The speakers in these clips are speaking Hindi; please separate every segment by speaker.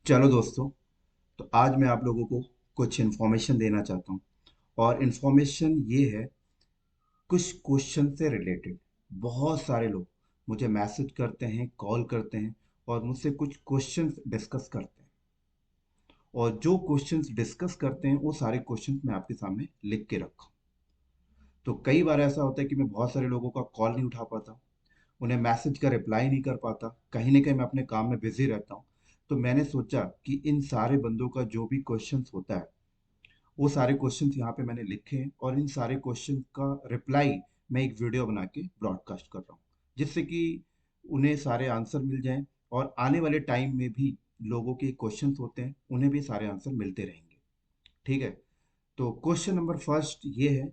Speaker 1: चलो दोस्तों, तो आज मैं आप लोगों को कुछ इन्फॉर्मेशन देना चाहता हूँ। और इन्फॉर्मेशन ये है, कुछ क्वेश्चन से रिलेटेड। बहुत सारे लोग मुझे मैसेज करते हैं, कॉल करते हैं और मुझसे कुछ क्वेश्चंस डिस्कस करते हैं। और जो क्वेश्चंस डिस्कस करते हैं वो सारे क्वेश्चंस मैं आपके सामने लिख के रखा हूँ। तो कई बार ऐसा होता है कि मैं बहुत सारे लोगों का कॉल नहीं उठा पाता, उन्हें मैसेज का रिप्लाई नहीं कर पाता, कहीं ना कहीं मैं अपने काम में बिजी रहता हूँ। तो मैंने सोचा कि इन सारे बंदों का जो भी क्वेश्चंस होता है वो सारे क्वेश्चंस यहाँ पे मैंने लिखे हैं, और इन सारे क्वेश्चन का रिप्लाई मैं एक वीडियो बना के ब्रॉडकास्ट कर रहा हूँ, जिससे कि उन्हें सारे आंसर मिल जाएं। और आने वाले टाइम में भी लोगों के क्वेश्चंस होते हैं, उन्हें भी सारे आंसर मिलते रहेंगे। ठीक है। तो क्वेश्चन नंबर फर्स्ट ये है,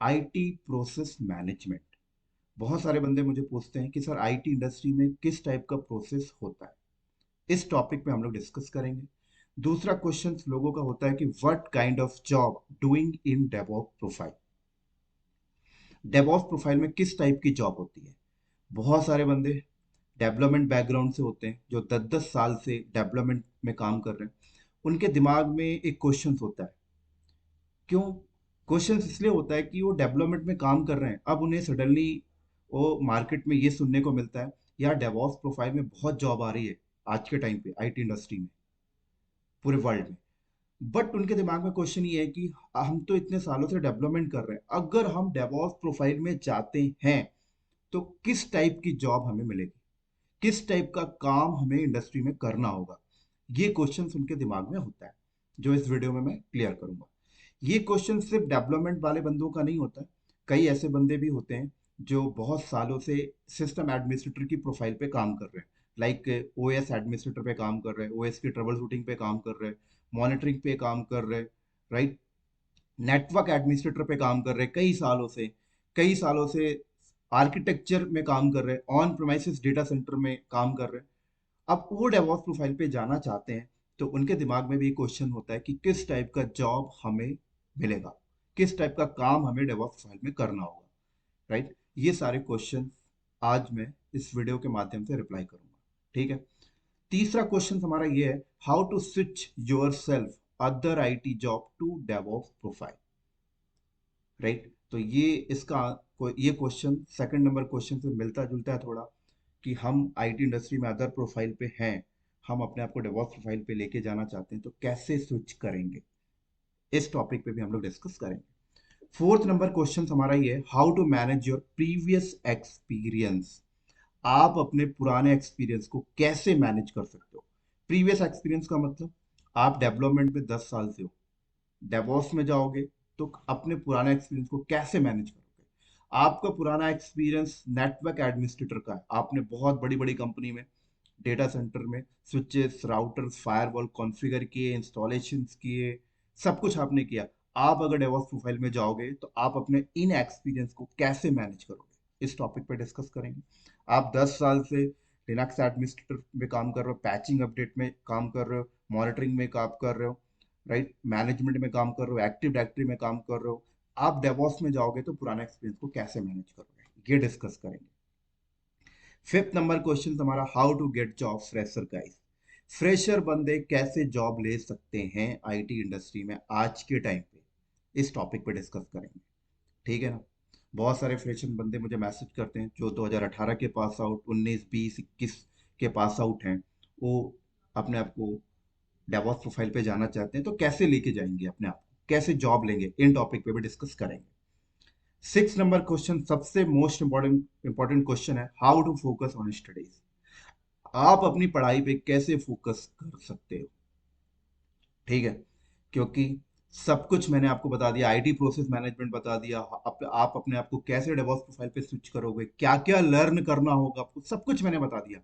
Speaker 1: आईटी प्रोसेस मैनेजमेंट। बहुत सारे बंदे मुझे पूछते हैं कि सर आईटी इंडस्ट्री में किस टाइप का प्रोसेस होता है। इस टॉपिक पे हम लोग डिस्कस करेंगे। दूसरा क्वेश्चन लोगों का होता है कि what kind of job doing in DevOps profile. DevOps profile में किस टाइप की जॉब होती है। बहुत सारे बंदे डेवलपमेंट बैकग्राउंड से होते हैं, जो 10-10 साल से डेवलपमेंट में काम कर रहे हैं। उनके दिमाग में एक क्वेश्चन होता है। क्यों क्वेश्चन इसलिए होता है कि वो डेवलपमेंट में काम कर रहे हैं, अब उन्हें सडनली वो मार्केट में ये सुनने को मिलता है, यार डेवऑप्स प्रोफाइल में बहुत जॉब आ रही है आज के टाइम पे आईटी इंडस्ट्री में, पूरे वर्ल्ड में। बट उनके दिमाग में क्वेश्चन ये है कि हम तो इतने सालों से डेवलपमेंट कर रहे हैं, अगर हम डेवऑप्स प्रोफाइल में जाते हैं तो किस टाइप की जॉब हमें मिलेगी, किस टाइप का काम हमें इंडस्ट्री में करना होगा। ये क्वेश्चन उनके दिमाग में होता है, जो इस वीडियो में मैं क्लियर करूंगा। ये क्वेश्चन सिर्फ डेवलपमेंट वाले बंदों का नहीं होता है, कई ऐसे बंदे भी होते हैं जो बहुत सालों से सिस्टम एडमिनिस्ट्रेटर की प्रोफाइल पे काम कर रहे हैं। लाइक ओएस एडमिनिस्ट्रेटर पे काम कर रहे हैं, ओएस की ट्रबल शूटिंग पे काम कर रहे हैं, मॉनिटरिंग पे काम कर रहे हैं, राइट, नेटवर्क एडमिनिस्ट्रेटर पे काम कर रहे हैं कई सालों से आर्किटेक्चर में काम कर रहे हैं, ऑन प्रोमाइसिस डेटा सेंटर में काम कर रहे हैं। अब वो डेवॉप्स प्रोफाइल पे जाना चाहते हैं, तो उनके दिमाग में भी क्वेश्चन होता है कि किस टाइप का जॉब हमें मिलेगा, किस टाइप का काम हमें डेवॉप्स प्रोफाइल में करना होगा। राइट, ये सारे क्वेश्चन आज मैं इस वीडियो के माध्यम से रिप्लाई करूंगा। ठीक है। तीसरा क्वेश्चन हमारा ये है, how to switch yourself other IT job to DevOps profile. Right, तो ये क्वेश्चन सेकंड नंबर क्वेश्चन से मिलता जुलता है थोड़ा, कि हम आईटी इंडस्ट्री में अदर प्रोफाइल पे हैं, हम अपने आप को डेवॉप्स प्रोफाइल पे लेके जाना चाहते हैं, तो कैसे स्विच करेंगे। इस टॉपिक पे भी हम लोग डिस्कस करेंगे। फोर्थ नंबर क्वेश्चन हमारा ये, how to manage your previous experience. आप अपने पुराने एक्सपीरियंस को कैसे मैनेज कर सकते हो। प्रीवियस एक्सपीरियंस का मतलब, आप डेवलपमेंट में 10 साल से हो, डेवॉप्स में जाओगे तो अपने पुराने एक्सपीरियंस को कैसे मैनेज करोगे। आपका पुराना एक्सपीरियंस नेटवर्क एडमिनिस्ट्रेटर का है, आपने बहुत बड़ी बड़ी कंपनी में डेटा सेंटर में स्विचेस राउटर्स फायरवॉल कॉन्फ़िगर किए, इंस्टॉलेशन किए, सब कुछ आपने किया। आप अगर डेवॉप्स प्रोफाइल में जाओगे तो आप अपने इन एक्सपीरियंस को कैसे मैनेज करोगे, इस टॉपिक पे डिस्कस करेंगे। आप 10 साल से लिनक्स एडमिनिस्ट्रेटर में काम कर रहे हो, पैचिंग अपडेट में काम कर रहे हो, मॉनिटरिंग में काम कर रहे हो, राइट, मैनेजमेंट में काम कर रहे हो, एक्टिव डायरेक्टरी में काम कर रहे हो। आप डेवॉप्स में जाओगे तो पुराना एक्सपीरियंस को कैसे मैनेज करोगे, ये डिस्कस करेंगे। फिफ्थ नंबर क्वेश्चन हमारा, how to get job fresher guys. Fresher बंदे कैसे जॉब ले सकते हैं आईटी इंडस्ट्री में आज के टाइम पे, इस टॉपिक पे डिस्कस करेंगे। ठीक है ना। बहुत सारे फ्रेशर बंदे मुझे मैसेज करते हैं जो 2018 के पास आउट, 19 20 21 के पास आउट हैं। वो अपने आप को डेवॉप्स प्रोफाइल पे जाना चाहते हैं, तो कैसे लेके जाएंगे अपने आप को, कैसे जॉब लेंगे, इन टॉपिक पे भी डिस्कस करेंगे। सिक्स नंबर क्वेश्चन सबसे मोस्ट इंपॉर्टेंट इंपॉर्टेंट क्वेश्चन है, how to focus on studies. आप अपनी पढ़ाई पे कैसे फोकस कर सकते हो। ठीक है, क्योंकि सब कुछ मैंने आपको बता दिया, आईटी प्रोसेस मैनेजमेंट बता दिया, आप अपने आप को कैसे डेवॉप्स प्रोफाइल पे स्विच करोगे, क्या क्या लर्न करना होगा आपको, सब कुछ मैंने बता दिया।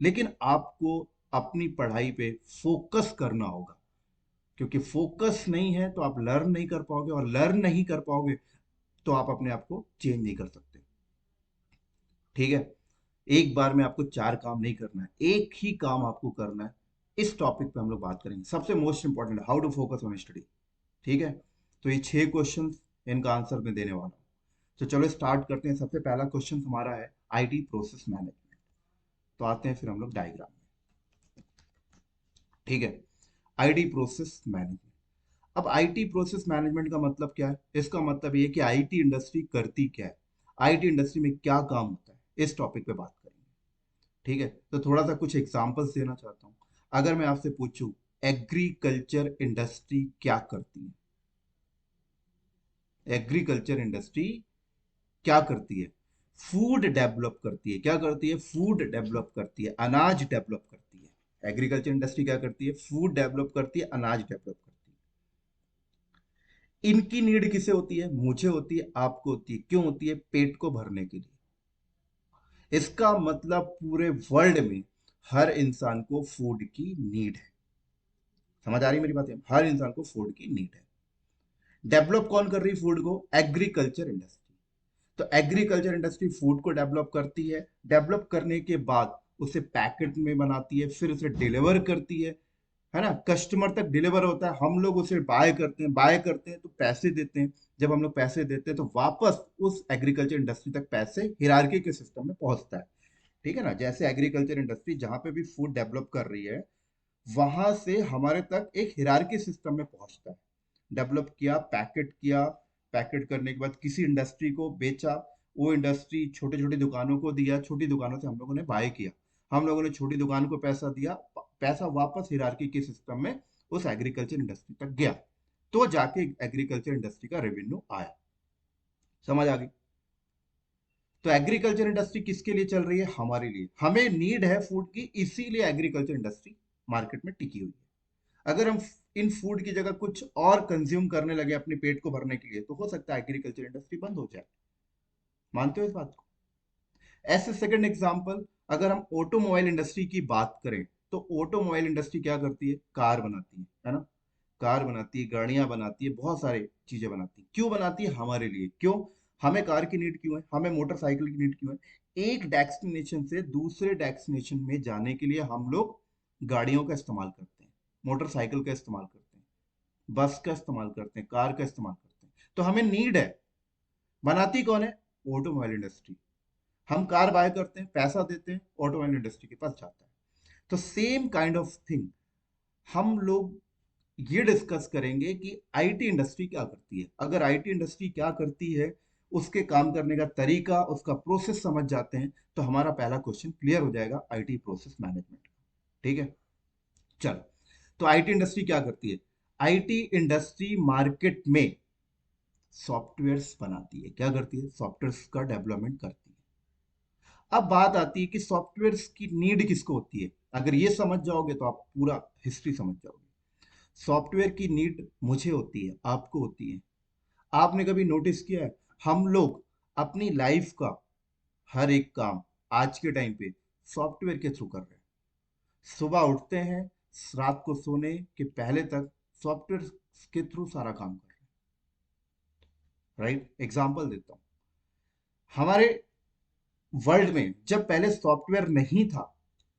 Speaker 1: लेकिन आपको अपनी पढ़ाई पे फोकस करना होगा, क्योंकि फोकस नहीं है तो आप लर्न नहीं कर पाओगे, और लर्न नहीं कर पाओगे तो आप अपने आप को चेंज नहीं कर सकते। ठीक है। एक बार में आपको चार काम नहीं करना है, एक ही काम आपको करना है। इस टॉपिक पे हम लोग बात करेंगे, सबसे most important, how to focus on study. ठीक है। तो ये 6 क्वेश्चन, इनका आंसर मैं देने वाला हूँ। तो चलो स्टार्ट करते हैं। सबसे पहला क्वेश्चन हमारा है, आईटी प्रोसेस मैनेजमेंट। तो आते हैं फिर हम लोग डायग्राम में। ठीक है। IT process management. अब आईटी प्रोसेस मैनेजमेंट का मतलब क्या है? इसका मतलब ये है कि आईटी इंडस्ट्री करती क्या है, आईटी इंडस्ट्री में क्या काम होता है, इस टॉपिक पे बात करेंगे। ठीक है, तो थोड़ा सा कुछ एग्जांपल्स देना चाहता हूँ। अगर मैं आपसे पूछूं, एग्रीकल्चर इंडस्ट्री क्या करती है? एग्रीकल्चर इंडस्ट्री क्या करती है? फूड डेवलप करती है। क्या करती है? फूड डेवलप करती है, अनाज डेवलप करती है। एग्रीकल्चर इंडस्ट्री क्या करती है? फूड डेवलप करती है, अनाज डेवलप करती है। इनकी नीड किसे होती है? मुझे होती है, आपको होती है। क्यों होती है? पेट को भरने के लिए। इसका मतलब पूरे वर्ल्ड में हर इंसान को फूड की नीड है। समझ आ रही है मेरी बात? है, हर इंसान को फूड की नीड है। डेवलप कौन कर रही है फूड को? Agriculture industry. तो एग्रीकल्चर इंडस्ट्री फूड को डेवलप करती है, डेवलप करने के बाद उसे पैकेट में बनाती है, फिर उसे डिलीवर करती है ना, कस्टमर तक डिलीवर होता है, हम लोग उसे बाय करते हैं तो पैसे देते हैं। जब हम लोग पैसे देते हैं तो वापस उस एग्रीकल्चर इंडस्ट्री तक पैसे हिरार्की के सिस्टम में पहुंचता है। ठीक है ना, जैसे एग्रीकल्चर इंडस्ट्री जहां पे भी फूड डेवलप कर रही है, वहां से हमारे तक एक हिरार्की सिस्टम में पहुंचता है। डेवलप किया, पैकेट किया, पैकेट करने के बाद किसी इंडस्ट्री को बेचा, वो इंडस्ट्री छोटे छोटे दुकानों को दिया, छोटी दुकानों से हम लोगों ने बाय किया, हम लोगों ने छोटी दुकान को पैसा दिया, पैसा वापस हिरार्की के सिस्टम में उस एग्रीकल्चर इंडस्ट्री तक गया, तो जाके एग्रीकल्चर इंडस्ट्री का रेवेन्यू आया। समझ आ गई? तो एग्रीकल्चर इंडस्ट्री किसके लिए चल रही है? हमारे लिए। हमें नीड है फूड की, इसीलिए एग्रीकल्चर इंडस्ट्री मार्केट में टिकी हुई है। अगर हम इन फूड की जगह कुछ और कंज्यूम करने लगे अपने पेट को भरने के लिए, तो हो सकता है एग्रीकल्चर इंडस्ट्री बंद हो जाए। मानते हो इस बात को? ऐसे सेकंड एग्जांपल, अगर हम ऑटोमोबाइल इंडस्ट्री की बात करें, तो ऑटोमोबाइल इंडस्ट्री क्या करती है? कार बनाती है ना, कार बनाती है, गाड़ियां बनाती है, बहुत सारी चीजें बनाती है। क्यों बनाती है? हमारे लिए। क्यों? हमें कार की नीड क्यों है? हमें मोटरसाइकिल की नीड क्यों है? एक डेस्टिनेशन से दूसरे डेस्टिनेशन में जाने के लिए हम लोग गाड़ियों का इस्तेमाल करते हैं, मोटरसाइकिल का इस्तेमाल करते हैं, बस का इस्तेमाल करते हैं, कार का इस्तेमाल करते हैं। तो हमें नीड है। बनाती कौन है? Automobile industry. हम कार बाय करते हैं, पैसा देते हैं, ऑटोमोबाइल इंडस्ट्री के पास जाता है। तो सेम काइंड ऑफ थिंग हम लोग ये डिस्कस करेंगे कि आईटी इंडस्ट्री क्या करती है। अगर आईटी इंडस्ट्री क्या करती है, उसके काम करने का तरीका, उसका प्रोसेस समझ जाते हैं, तो हमारा पहला क्वेश्चन क्लियर हो जाएगा आईटी प्रोसेस मैनेजमेंट। ठीक है, चलो। तो आईटी इंडस्ट्री क्या करती है? आईटी इंडस्ट्री मार्केट में सॉफ्टवेयर्स बनाती है। क्या करती है? सॉफ्टवेयर्स का डेवलपमेंट करती है। अब बात आती है कि सॉफ्टवेयर्स की नीड किसको होती है। अगर ये समझ जाओगे तो आप पूरा हिस्ट्री समझ जाओगे। सॉफ्टवेयर की नीड मुझे होती है, आपको होती है। आपने कभी नोटिस किया है, हम लोग अपनी लाइफ का हर एक काम आज के टाइम पे सॉफ्टवेयर के थ्रू कर रहे हैं। सुबह उठते हैं, रात को सोने के पहले तक सॉफ्टवेयर के थ्रू सारा काम कर रहे हैं। राइट, एग्जाम्पल देता हूँ। हमारे वर्ल्ड में जब पहले सॉफ्टवेयर नहीं था,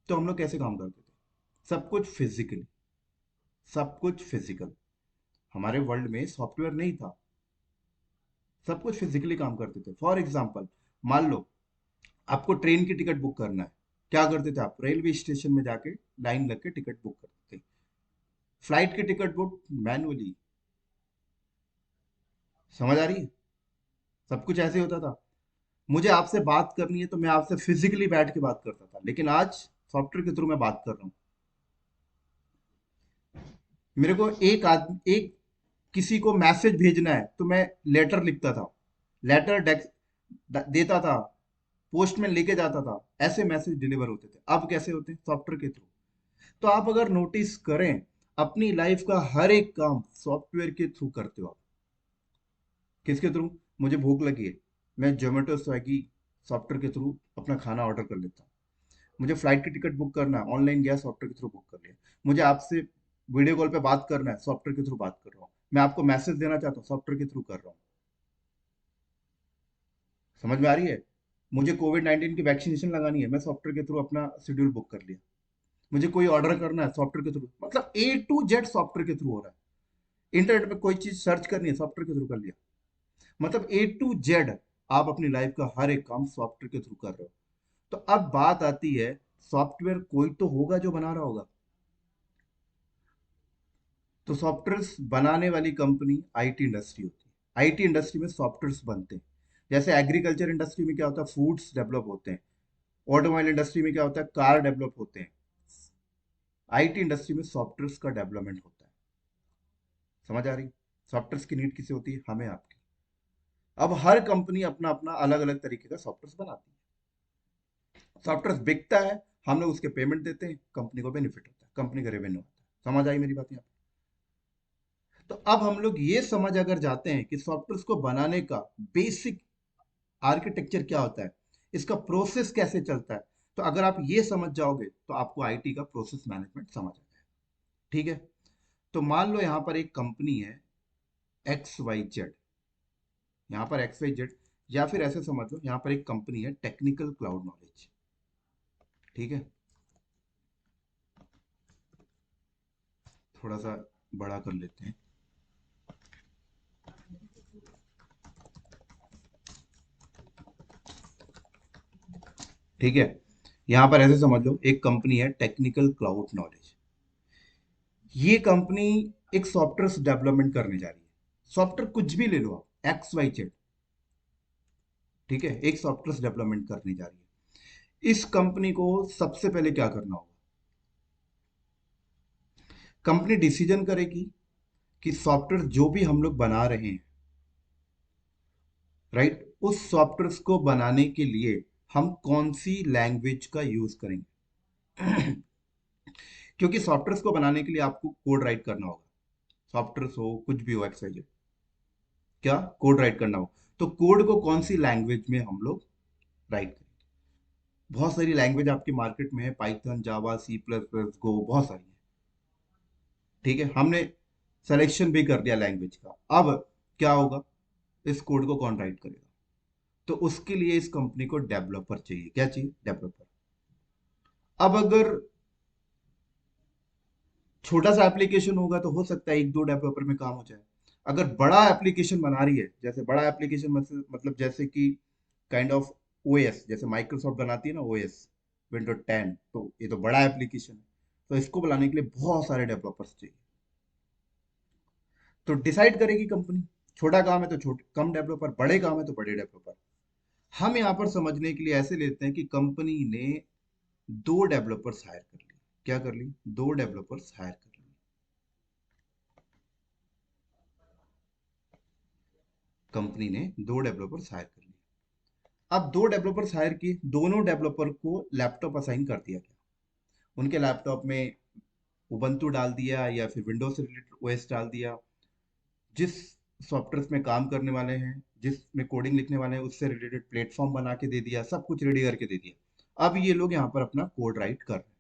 Speaker 1: तो हम लोग कैसे काम करते थे? सब कुछ फिजिकली, सब कुछ फिजिकल। हमारे वर्ल्ड में सॉफ्टवेयर नहीं था, सब कुछ फिजिकली काम करते थे। फॉर एग्जाम्पल, मान लो आपको ट्रेन की टिकट बुक करना है। क्या करते थे? आप रेलवे स्टेशन में जाके लाइन लग के टिकट बुक करते थे। फ्लाइट की टिकट बुक मैनुअली। समझ आ रही है? सब कुछ ऐसे होता था। मुझे आपसे बात करनी है तो मैं आपसे फिजिकली बैठ के बात करता था, लेकिन आज सॉफ्टवेयर के थ्रू मैं बात कर रहा हूँ। मेरे को एक आदमी, एक किसी को मैसेज भेजना है तो मैं लेटर लिखता था, लेटर देता था, पोस्टमैन लेके जाता था, ऐसे मैसेज डिलीवर होते थे। अब कैसे होते हैं? सॉफ्टवेयर के थ्रू। तो आप अगर नोटिस करें, अपनी लाइफ का हर एक काम सॉफ्टवेयर के थ्रू करते हो आप। किसके थ्रू? मुझे भूख लगी है, मैं जोमेटो स्विगी सॉफ्टवेयर के थ्रू अपना खाना ऑर्डर कर लेता हूँ। मुझे फ्लाइट की टिकट बुक करना है, ऑनलाइन गया, सॉफ्टवेयर के थ्रू बुक कर लिया। मुझे आपसे वीडियो कॉल पे बात करना है, सॉफ्टवेयर के थ्रू बात कर रहा हूँ। मैं आपको मैसेज देना चाहता हूँ, सॉफ्टवेयर के थ्रू कर रहा हूँ। समझ में आ रही है? मुझे कोविड 19 की वैक्सीनेशन लगानी है, मैं सॉफ्टवेयर के थ्रू अपना शेड्यूल बुक कर लिया। मुझे कोई ऑर्डर करना है, सॉफ्टवेयर के थ्रू। मतलब A to Z सॉफ्टवेयर के थ्रू हो रहा है। इंटरनेट पे कोई चीज सर्च करनी है, सॉफ्टवेयर के थ्रू कर लिया। मतलब A to Z आप अपनी लाइफ का हर एक काम सॉफ्टवेयर के थ्रू कर रहे हो। तो अब बात आती है, सॉफ्टवेयर कोई तो होगा जो बना रहा होगा। तो सॉफ्टवेयर्स बनाने वाली कंपनी आईटी इंडस्ट्री होती है। आईटी इंडस्ट्री में सॉफ्टवेयर्स बनते हैं। जैसे एग्रीकल्चर इंडस्ट्री में क्या होता है, फूड्स डेवलप होते हैं। ऑटोमोबाइल इंडस्ट्री में क्या होता है, कार डेवलप होते हैं। आईटी इंडस्ट्री में सॉफ्टवेयर्स का डेवलपमेंट होता है। समझ आ रही? सॉफ्टवेयर्स की नीड किसे होती है, हमें आपकी। अब हर कंपनी अपना अपना अलग अलग तरीके का सॉफ्टवेयर बनाती है। सॉफ्टवेयर बिकता है, हम लोग उसके पेमेंट देते हैं, कंपनी को बेनिफिट होता है, कंपनी का रेवेन्यू आता है। समझ आई मेरी बात यहाँ पे? तो अब हम लोग ये समझ अगर जाते हैं कि सॉफ्टवेयर को बनाने का बेसिक आर्किटेक्चर क्या होता है, इसका प्रोसेस कैसे चलता है, तो अगर आप ये समझ जाओगे तो आपको आईटी का प्रोसेस मैनेजमेंट समझ आ जाएगा। ठीक है? तो मान लो यहाँ पर एक कंपनी है एक्स वाई जेड। यहाँ पर एक्स वाई जेड, या फिर ऐसे समझ लो यहाँ पर एक कंपनी है टेक्निकल क्लाउड नॉलेज। ठीक है? थोड़ा सा बड़ा कर लेते हैं। ठीक है? यहाँ पर ऐसे समझ लो एक कंपनी है टेक्निकल क्लाउड नॉलेज। ये कंपनी एक सॉफ्टवेयर डेवलपमेंट करने जा रही है। सॉफ्टवेयर कुछ भी ले लो आप, एक्स वाई जेड। ठीक है? एक सॉफ्टवेयर डेवलपमेंट करने जा रही है। इस कंपनी को सबसे पहले क्या करना होगा, कंपनी डिसीजन करेगी कि सॉफ्टवेयर जो भी हम लोग बना रहे हैं, राइट, उस सॉफ्टवेयर को बनाने के लिए हम कौन सी लैंग्वेज का यूज करेंगे। क्योंकि सॉफ्टवेयर को बनाने के लिए आपको कोड राइट करना होगा। सॉफ्टवेयर हो कुछ भी हो, एक्सवाइजेड, क्या कोड राइट करना हो, तो कोड को कौन सी लैंग्वेज में हम लोग राइट करें। बहुत सारी लैंग्वेज आपके मार्केट में है, पाइथन, जावा, सी प्लस प्लस, गो, बहुत सारी है। ठीक है? हमने सिलेक्शन भी कर दिया लैंग्वेज का। अब क्या होगा, इस कोड को कौन राइट करेगा? तो उसके लिए इस कंपनी को डेवलपर चाहिए। क्या चाहिए? डेवलपर। अब अगर छोटा सा एप्लीकेशन होगा तो हो सकता है एक दो डेवलपर में काम हो जाए। अगर बड़ा एप्लीकेशन बना रही है, जैसे बड़ा एप्लीकेशन मतलब जैसे कि काइंड ऑफ ओएस, जैसे माइक्रोसॉफ्ट बनाती है ना ओएस, विंडो 10, तो ये तो बड़ा एप्लीकेशन है। तो इसको बनाने के लिए बहुत सारे डेवलपर्स चाहिए। तो डिसाइड करेगी कंपनी, छोटा काम है तो छोटे कम डेवलपर, बड़े काम है तो बड़े डेवलपर। हम यहाँ पर समझने के लिए ऐसे लेते हैं कि कंपनी ने दो डेवलपर्स हायर कर लिए। क्या कर ली? दो डेवलपर्स हायर कर लिए। कंपनी ने दो डेवलपर्स हायर कर लिए। अब दो डेवलपर्स हायर किए, दोनों डेवलपर को लैपटॉप असाइन कर दिया गया। उनके लैपटॉप में उबंटू डाल दिया या फिर विंडोज से रिलेटेड ओएस डाल दिया। जिस सॉफ्टवेयर में काम करने वाले हैं, जिसमें कोडिंग लिखने वाले हैं, उससे रिलेटेड प्लेटफॉर्म बना के दे दिया, सब कुछ रेडी करके दे दिया। अब ये लोग यहाँ पर अपना कोड राइट कर रहे हैं।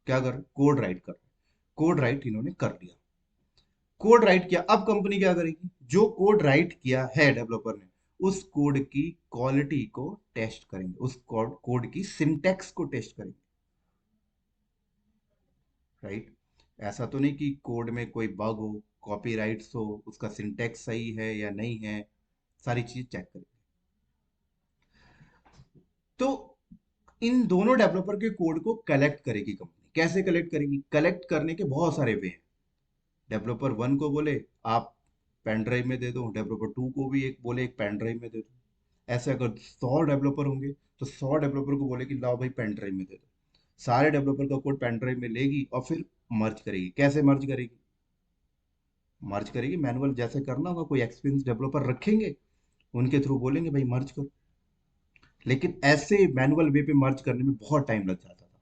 Speaker 1: क्या कर रहे? कोड राइट कर रहे हैं। कोड राइट इन्होंने कर लिया। कोड राइट किया, अब कंपनी क्या करेगी, जो कोड राइट किया है डेवलपर ने, उस कोड की क्वालिटी को टेस्ट करेंगे, उस कोड की सिंटैक्स को टेस्ट करेंगे। राइट? ऐसा तो नहीं कि कोड में कोई बग हो, कॉपीराइट्स हो, उसका सिंटैक्स सही है या नहीं है, सारी चीज चेक करेंगे। तो इन दोनों डेवलपर के कोड को कलेक्ट करेगी कंपनी। कैसे कलेक्ट करेगी? कलेक्ट करने के बहुत सारे वे हैं। डेवलपर 1 को बोले आप पेन ड्राइव में दे दो, डेवलपर 2 को भी एक बोले एक पेन ड्राइव में दे दो। ऐसे अगर 100 डेवलपर होंगे तो 100 डेवलपर को बोले कि लाओ भाई पेन ड्राइव में दे दो। सारे डेवलपर का कोड पेन ड्राइव में लेगी और फिर मर्ज करेगी। कैसे मर्ज करेगी? मर्ज करेगी मैनुअल जैसे करना होगा, कोई एक्सपीरियंस डेवलपर रखेंगे, उनके थ्रू बोलेंगे भाई मर्ज करो। लेकिन ऐसे मैनुअल वे पे मर्ज करने में बहुत टाइम लग जाता था।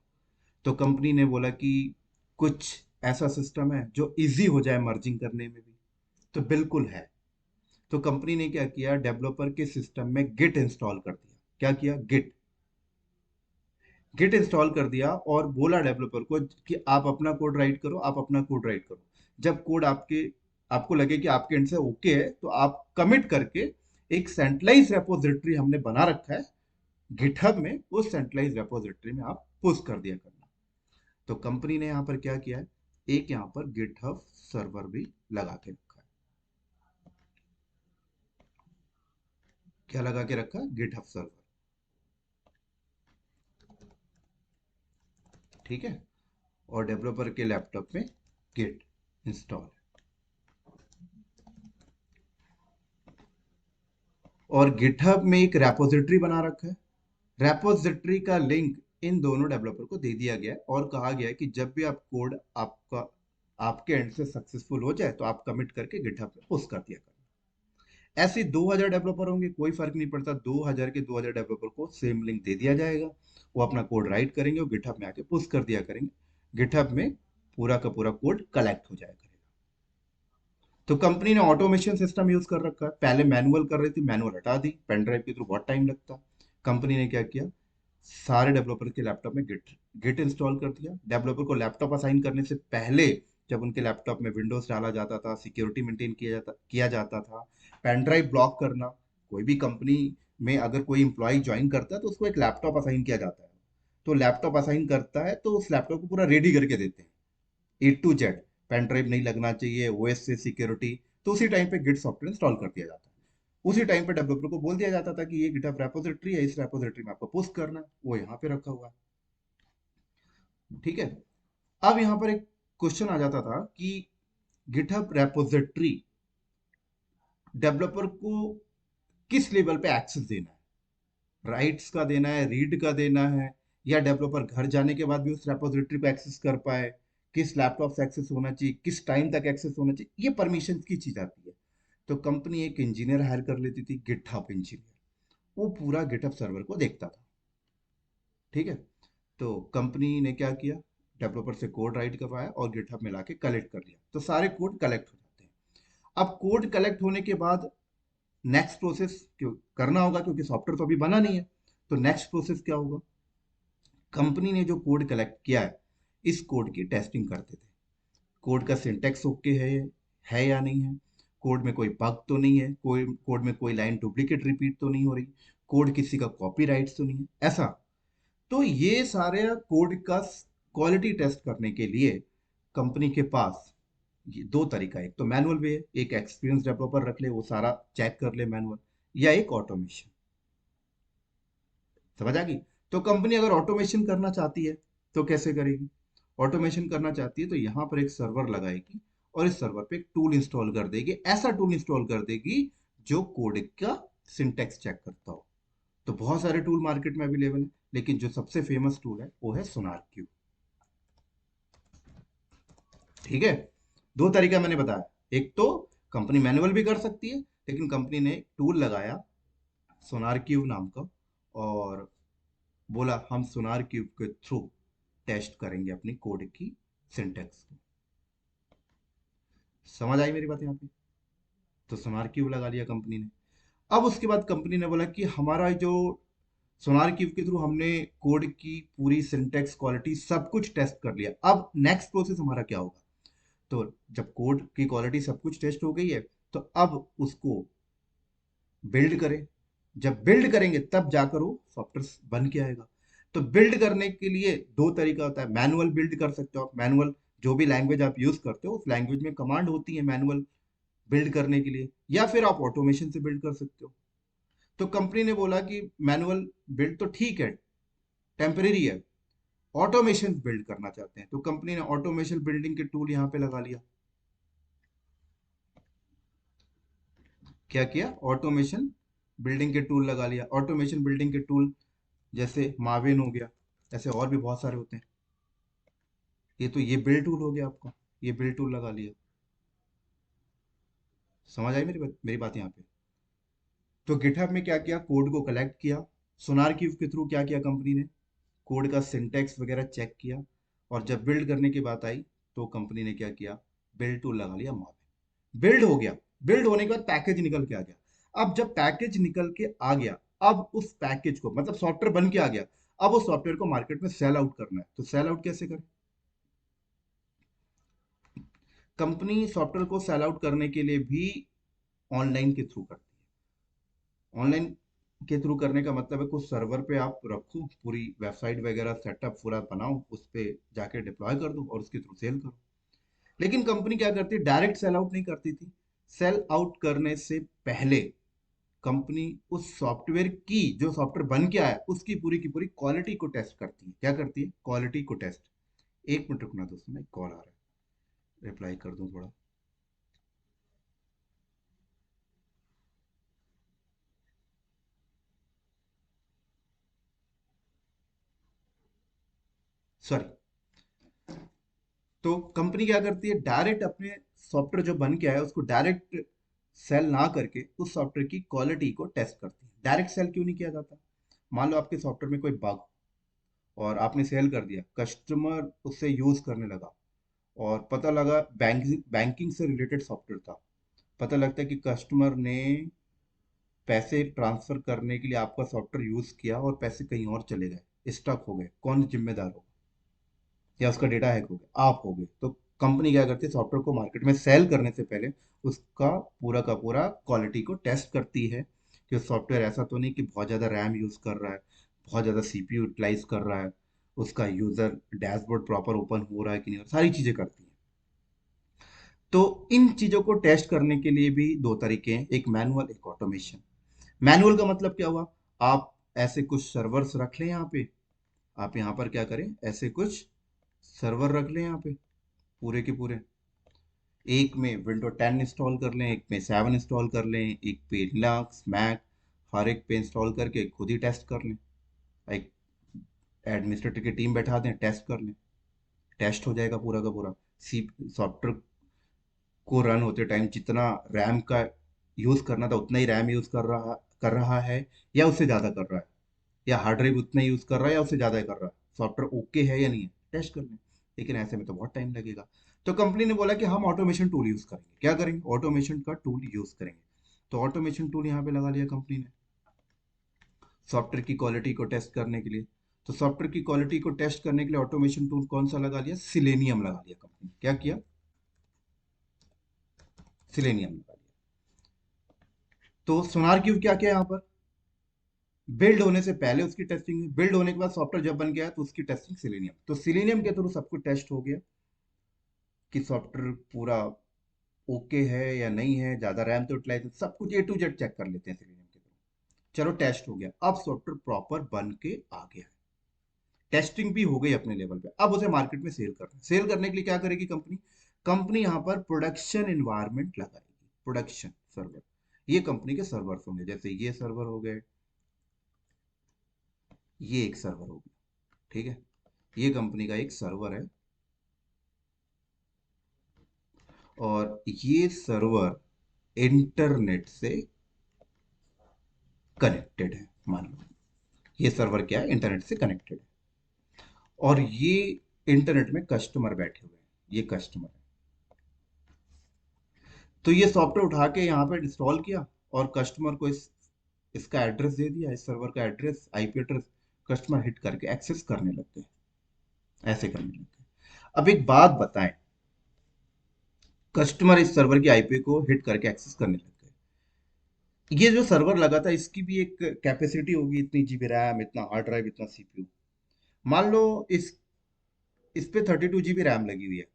Speaker 1: तो कंपनी ने बोला कि कुछ ऐसा सिस्टम है जो इजी हो जाए मर्जिंग करने में भी। तो बिल्कुल है। तो कंपनी ने क्या किया, डेवलपर के सिस्टम में गिट इंस्टॉल कर दिया। क्या किया? गिट। गिट इंस्टॉल कर दिया और बोला डेवलपर को कि आप अपना कोड राइट करो, आप अपना कोड राइट करो। जब कोड आपको लगे कि आपके एंड से ओके है, तो आप कमिट करके एक सेंट्रलाइज रेपोजिटरी हमने बना रखा है गिटहब में, उस सेंट्रलाइज रेपोजिटरी में आप पुश कर दिया करना। तो कंपनी ने यहाँ पर क्या किया है, एक यहाँ पर गिटहब सर्वर भी लगा के रखा है। क्या लगा के रखा है? GitHub server. ठीक है? और डेवलपर के लैपटॉप में गिट। इंस्टॉल। और गिटहब में एक रेपोजिटरी बना रखा है। रेपोजिटरी का लिंक इन दोनों डेवलपर को दे दिया गया है और कहा गया है कि जब भी आप कोड आपका आपके एंड से सक्सेसफुल हो जाए तो आप कमिट करके गिटहब में पोस्ट कर दिया करें। ऐसे 2000 डेवलपर होंगे, कोई फर्क नहीं पड़ता, 2000 के 2000 डेवलपर को सेम लिंक दे दिया जाएगा। वो अपना कोड राइट करेंगे और गिटहब में आके पोस्ट कर दिया करेंगे। गिटहब में पूरा का पूरा कोड कलेक्ट हो जाया करेगा। तो कंपनी ने ऑटोमेशन सिस्टम यूज कर रखा है। पहले मैनुअल कर रही थी, मैनुअल हटा दी, पेन ड्राइव के थ्रू बहुत टाइम लगता। कंपनी ने क्या किया, सारे डेवलपर के लैपटॉप में गिट गिट इंस्टॉल कर दिया। डेवलपर को लैपटॉप असाइन करने से पहले जब उनके लैपटॉप में विंडोज डाला जाता था, सिक्योरिटी मेंटेन किया जाता था, पेन ड्राइव ब्लॉक करना, कोई भी कंपनी में अगर कोई इंप्लॉय ज्वाइन करता है तो उसको एक लैपटॉप असाइन किया जाता है। तो लैपटॉप असाइन करता है तो उस लैपटॉप को पूरा रेडी करके देते हैं, A to Z। Pen drive नहीं लगना चाहिए, ओएस से सिक्योरिटी। तो उसी टाइम पे गिट सॉफ्टवेयर इंस्टॉल कर दिया जाता है। उसी टाइम पे डेवलपर को बोल दिया जाता था कि ये गिटहब रेपोजिटरी है, इस रेपोजिटरी में आपको पोस्ट करना है, वो यहाँ पे रखा हुआ है। ठीक है। अब यहाँ पर एक क्वेश्चन आ जाता था कि गिटहब रेपोजिटरी डेवलपर को किस लेवल पे एक्सेस देना है, राइट्स का देना है, रीड का देना है, या डेवलपर घर जाने के बाद भी उस रेपोजिटरी को एक्सेस कर पाए, किस लैपटॉप से एक्सेस होना चाहिए, किस टाइम तक एक्सेस होना चाहिए, ये परमिशन की चीज आती है। तो कंपनी एक इंजीनियर हायर कर लेती थी, गिटहब इंजीनियर। वो पूरा गिटहब सर्वर को देखता था। ठीक है। तो कंपनी ने क्या किया, डेवलपर से कोड राइट करवाया और गिटहब में लाके कलेक्ट कर लिया, तो सारे कोड कलेक्ट हो जाते हैं। अब कोड कलेक्ट होने के बाद नेक्स्ट प्रोसेस क्यों करना होगा, क्योंकि सॉफ्टवेयर तो अभी बना नहीं है। तो नेक्स्ट प्रोसेस क्या होगा, कंपनी ने जो कोड कलेक्ट किया है, इस कोड की टेस्टिंग करते थे। कोड का सिंटेक्स ओके है या नहीं है, कोड में कोई बग तो नहीं है, कोई कोड में कोई लाइन डुप्लीकेट रिपीट तो नहीं हो रही, कोड किसी का कॉपीराइट तो नहीं है, ऐसा। तो ये सारे कोड का क्वालिटी टेस्ट करने के लिए कंपनी के पास ये दो तरीका है। एक तो मैनुअल वे है, एक एक्सपीरियंस डेवलपर रख ले, वो सारा चेक कर ले मैनुअल, या एक ऑटोमेशन। समझ आ गई। तो कंपनी अगर ऑटोमेशन करना चाहती है तो कैसे करेगी, ऑटोमेशन करना चाहती है तो यहाँ पर एक सर्वर लगाएगी और इस सर्वर पे एक टूल इंस्टॉल कर देगी, ऐसा टूल इंस्टॉल कर देगी जो कोड का सिंटेक्स चेक करता हो। तो बहुत सारे टूल मार्केट में अवेलेबल है, लेकिन जो सबसे फेमस टूल है वो है सोनार क्यूब। ठीक है। दो तरीका मैंने बताया, एक तो कंपनी मैनुअल भी कर सकती है, लेकिन कंपनी ने एक टूल लगाया सोनार क्यूब नाम का, और बोला हम सोनार क्यूब के थ्रू टेस्ट करेंगे अपनी कोड की सिंटेक्स को। समझ आई मेरी बात यहाँ पे। तो सोनार क्यूब लगा लिया कंपनी ने। अब उसके बाद कंपनी ने बोला कि हमारा जो सोनार क्यूब के थ्रू हमने कोड की पूरी सिंटेक्स क्वालिटी सब कुछ टेस्ट कर लिया, अब नेक्स्ट प्रोसेस हमारा क्या होगा। तो जब कोड की क्वालिटी सब कुछ टेस्ट हो गई है, तो अब उसको बिल्ड करें। जब बिल्ड करेंगे तब जाकर वो सॉफ्टवेयर बन के आएगा। तो बिल्ड करने के लिए दो तरीका होता है, मैनुअल बिल्ड कर सकते हो आप, मैनुअल जो भी लैंग्वेज आप यूज करते हो उस लैंग्वेज में कमांड होती है मैनुअल बिल्ड करने के लिए, या फिर आप ऑटोमेशन से बिल्ड कर सकते हो। तो कंपनी ने बोला कि मैनुअल बिल्ड तो ठीक है, टेम्परेरी है, ऑटोमेशन बिल्ड करना चाहते हैं, तो कंपनी ने ऑटोमेशन बिल्डिंग के टूल यहाँ पे लगा लिया। क्या किया, ऑटोमेशन बिल्डिंग के टूल लगा लिया। ऑटोमेशन बिल्डिंग के टूल जैसे मार्विन हो गया, ऐसे और भी बहुत सारे होते हैं। ये तो ये बिल्ड टूल हो गया आपका, ये बिल्ड टूल लगा लिया। समझ आई मेरी बात यहाँ पे। तो गिटहब में क्या किया, कोड को कलेक्ट किया, सोनार क्यूब के थ्रू क्या किया कंपनी ने, कोड का सिंटेक्स वगैरह चेक किया, और जब बिल्ड करने की बात आई तो कंपनी ने क्या किया, बिल्ड टूल लगा लिया मार्विन। बिल्ड हो गया। बिल्ड होने के बाद पैकेज निकल के आ गया। अब जब पैकेज निकल के आ गया, अब उस पैकेज को मतलब सॉफ्टवेयर बन के आ गया, अब उस सॉफ्टवेयर को मार्केट में सेल आउट करना है। तो सेल आउट कैसे करें, कंपनी सॉफ्टवेयर को सेल आउट करने के लिए भी ऑनलाइन के थ्रू करती है। ऑनलाइन के थ्रू करने का मतलब है कुछ सर्वर पे आप रखो, पूरी वेबसाइट वगैरह सेटअप पूरा बनाओ, उस पे जाके डिप्लॉय कर दो और उसके थ्रू सेल करो। लेकिन कंपनी क्या करती है, डायरेक्ट सेल आउट नहीं करती थी। सेल आउट करने से पहले कंपनी उस सॉफ्टवेयर की, जो सॉफ्टवेयर बन के आया उसकी पूरी की पूरी क्वालिटी को टेस्ट करती है। क्या करती है, क्वालिटी को टेस्ट। एक मिनट रुकना दोस्तों, मैं कॉल आ रहा है। रिप्लाई कर दूं थोड़ा। सॉरी। तो कंपनी क्या करती है, डायरेक्ट अपने सॉफ्टवेयर जो बन के आया उसको डायरेक्ट सेल ना करके उस सॉफ्टवेयर की क्वालिटी को टेस्ट करती है। डायरेक्ट सेल क्यों नहीं किया जाता? मान लो आपके सॉफ्टवेयर में कोई बग और आपने सेल कर दिया, कस्टमर उससे यूज करने लगा और पता लगा बैंकिंग बैंकिंग से रिलेटेड सॉफ्टवेयर था। पता लगता है कि कस्टमर ने पैसे ट्रांसफर करने के लिए आपका सॉफ्टवेयर यूज किया और पैसे कहीं और चले गए, स्टक हो गए, कौन जिम्मेदार होगा? या उसका डेटा हैक हो गया, आप हो गए। तो कंपनी क्या करती है, सॉफ्टवेयर को मार्केट में सेल करने से पहले उसका पूरा का पूरा क्वालिटी को टेस्ट करती है कि सॉफ्टवेयर ऐसा तो नहीं कि बहुत ज़्यादा रैम यूज़ कर रहा है, बहुत ज़्यादा सीपीयू यूटिलाइज कर रहा है, उसका यूज़र डैशबोर्ड प्रॉपर ओपन हो रहा है कि नहीं, सारी चीज़ें करती है। तो इन चीज़ों को टेस्ट करने के लिए भी दो तरीके हैं, एक मैनुअल एक ऑटोमेशन। मैनुअल का मतलब क्या हुआ, आप ऐसे कुछ सर्वर्स रख लें यहाँ पे, आप यहाँ पर क्या करें, ऐसे कुछ सर्वर रख लें यहाँ पे पूरे के पूरे। एक में विंडो 10 इंस्टॉल कर लें, एक में 7 इंस्टॉल कर लें, एक पे लिनक्स मैक, हर एक पे इंस्टॉल करके खुद ही टेस्ट कर लें। एक एडमिनिस्ट्रेटर की टीम बैठा दें, टेस्ट कर लें, टेस्ट हो जाएगा पूरा का पूरा। सी सॉफ्टवेयर को रन होते टाइम जितना रैम का यूज़ करना था उतना ही रैम यूज़ कर रहा है या उससे ज़्यादा कर रहा है, या हार्ड ड्राइव उतना ही यूज़ कर रहा है या उससे ज़्यादा कर रहा है, सॉफ्टवेयर ओके है या नहीं है, टेस्ट कर लें। लेकिन ऐसे में तो बहुत टाइम लगेगा। तो कंपनी ने बोला कि हम ऑटोमेशन टूल यूज़ करेंगे। क्या करेंगे, ऑटोमेशन का टूल यूज़ करेंगे। तो ऑटोमेशन टूल यहाँ पे लगा लिया कंपनी ने सॉफ्टवेयर की क्वालिटी को टेस्ट करने के लिए। तो सॉफ्टवेयर की क्वालिटी को टेस्ट करने के लिए ऑटोमेशन टूल कौन सा लगा लिया, सिलेनियम लगा लिया कंपनी। क्या किया, सिलेनियम लगा लिया। तो सोनार क्यूब क्या किया यहाँ पर, बिल्ड होने से पहले उसकी टेस्टिंग, बिल्ड होने के बाद सॉफ्टवेयर जब बन गया तो उसकी टेस्टिंग सिलेनियम। तो सिलेनियम के थ्रू सब कुछ टेस्ट हो गया कि सॉफ्टवेयर पूरा ओके है या नहीं है, ज्यादा रैम तो यूटिलाइज, सब कुछ ए टू जेड चेक कर लेते हैं सिलेनियम के थ्रू। चलो टेस्ट हो गया, अब सॉफ्टवेयर प्रॉपर बन के आ गया है, टेस्टिंग भी हो गई अपने लेवल पे, अब उसे मार्केट में सेल करना है। सेल करने के लिए क्या करेगी कंपनी, कंपनी यहाँ पर प्रोडक्शन एनवायरनमेंट लगाएगी, प्रोडक्शन सर्वर। ये कंपनी के सर्वर्स होंगे, जैसे ये सर्वर हो गए, ये एक सर्वर हो गया, ठीक है, ये कंपनी का एक सर्वर है। और ये सर्वर इंटरनेट से कनेक्टेड है, मान लो ये सर्वर क्या है, इंटरनेट से कनेक्टेड है। और ये इंटरनेट में कस्टमर बैठे हुए हैं, ये कस्टमर है। तो ये सॉफ्टवेयर उठा के यहाँ पे इंस्टॉल किया और कस्टमर को इसका एड्रेस दे दिया, इस सर्वर का address, IP address, customer hit करके एक्सेस करने लग गए, ऐसे करने लग गए। अब एक बात बताएं, कस्टमर इस सर्वर की आईपी को हिट करके एक्सेस करने लग गए, ये जो सर्वर लगा था इसकी भी एक कैपेसिटी होगी, इतनी जीबी रैम, इतना हार्ड ड्राइव, इतना सीपीयू। मान लो इस पे 32 GB रैम लगी हुई है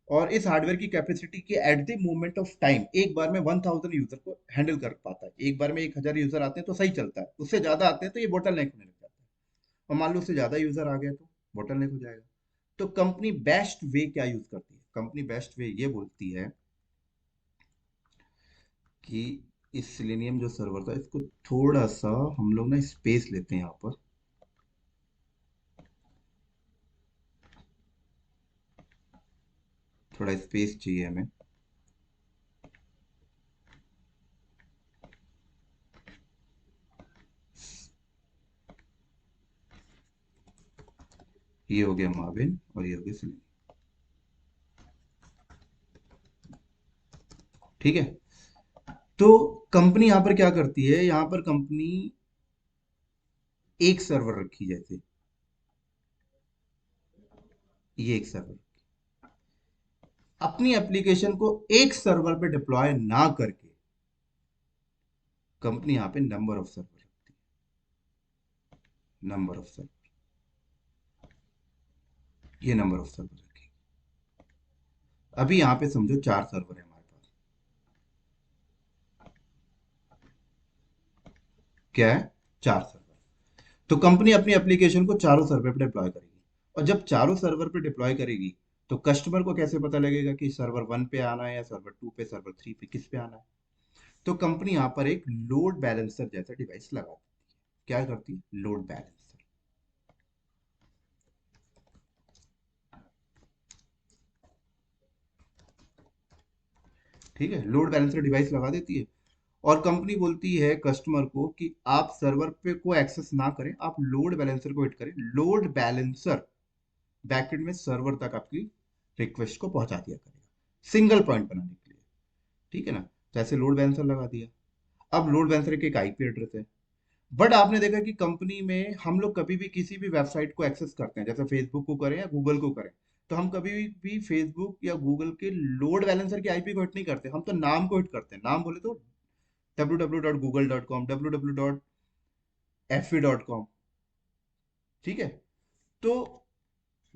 Speaker 1: और इस हार्डवेयर की कैपेसिटी की at the moment of time एक बार में 1000 यूजर को हैंडल कर पाता है। एक बार में 1000 यूजर आते हैं तो सही चलता है, उससे ज्यादा आते हैं तो ये बोटल नेक होने लग जाता है। और मान लो उससे ज्यादा यूजर आ गए तो बोटल नेक हो जाएगा। तो कंपनी बेस्ट वे क्या यूज करती है, कंपनी बेस्ट वे ये बोलती है कि इस सिलेनियम जो सर्वर था इसको थोड़ा सा हम लोग ना स्पेस लेते हैं यहाँ पर, थोड़ा स्पेस चाहिए हमें। ये हो गया मार्विन और ये हो गया सिलेनियम, ठीक है। तो कंपनी यहाँ पर क्या करती है, यहाँ पर कंपनी एक सर्वर रखी, जैसे ये एक सर्वर, अपनी एप्लीकेशन को एक सर्वर पे डिप्लॉय ना करके कंपनी यहाँ पे नंबर ऑफ सर्वर रखती है, नंबर ऑफ सर्वर, ये नंबर ऑफ सर्वर रखी। अभी यहाँ पे समझो 4 सर्वर है हमारे पास, क्या है, 4 सर्वर। तो कंपनी अपनी एप्लीकेशन को चारों सर्वर पे डिप्लॉय करेगी, और जब चारों सर्वर पे डिप्लॉय करेगी तो कस्टमर को कैसे पता लगेगा कि सर्वर 1 पे आना है या सर्वर 2 पे, सर्वर 3 पे, किस पे आना है? तो कंपनी यहाँ पर एक लोड बैलेंसर जैसा डिवाइस लगाती है। क्या करती है? Load balancer. ठीक है, लोड बैलेंसर डिवाइस लगा देती है। और कंपनी बोलती है कस्टमर को कि आप सर्वर पे को एक्सेस ना करें, आप लोड बैलेंसर को हिट करें। लोड बैलेंसर बैकएंड में सर्वर तक आपकी रिक्वेस्ट को पहुंचा दिया करेगा, सिंगल पॉइंट बनाने के लिए। ठीक है ना? तो ऐसे लोड बैलेंसर लगा दिया। अब लोड बैलेंसर के एक आईपी एड्रेस है। बट आपने देखा कि कंपनी में हम लोग कभी भी किसी भी वेबसाइट को एक्सेस करते हैं, जैसे फेसबुक को करें या गूगल को करें, तो हम कभी भी फेसबुक या गूगल के लोड बैलेंसर की आईपी को हिट नहीं करते, हम तो नाम को हिट करते हैं। नाम बोले तो www.google.com, www.fe.com। ठीक है? तो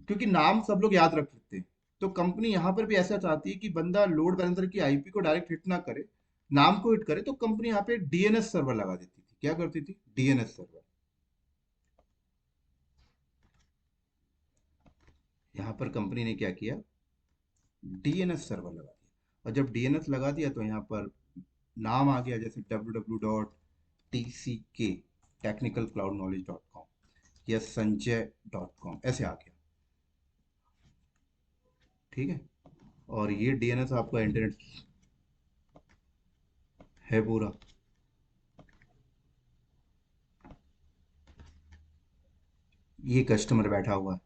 Speaker 1: क्योंकि नाम सब लोग याद रख लेते हैं, तो कंपनी यहां पर भी ऐसा चाहती है कि बंदा लोड बैलेंसर की आईपी को डायरेक्ट हिट ना करे, नाम को हिट करे। तो कंपनी यहाँ पे डीएनएस सर्वर लगा देती थी। क्या करती थी? DNS server. यहाँ पर कंपनी ने क्या किया? डीएनएस सर्वर लगा दिया। और जब डीएनएस लगा दिया तो यहाँ पर नाम आ गया, जैसे www.tck technical cloud knowledge dot com या संजय.com, ऐसे आ गया। ठीक है? और ये डीएनएस आपका इंटरनेट है पूरा। ये कस्टमर बैठा हुआ है।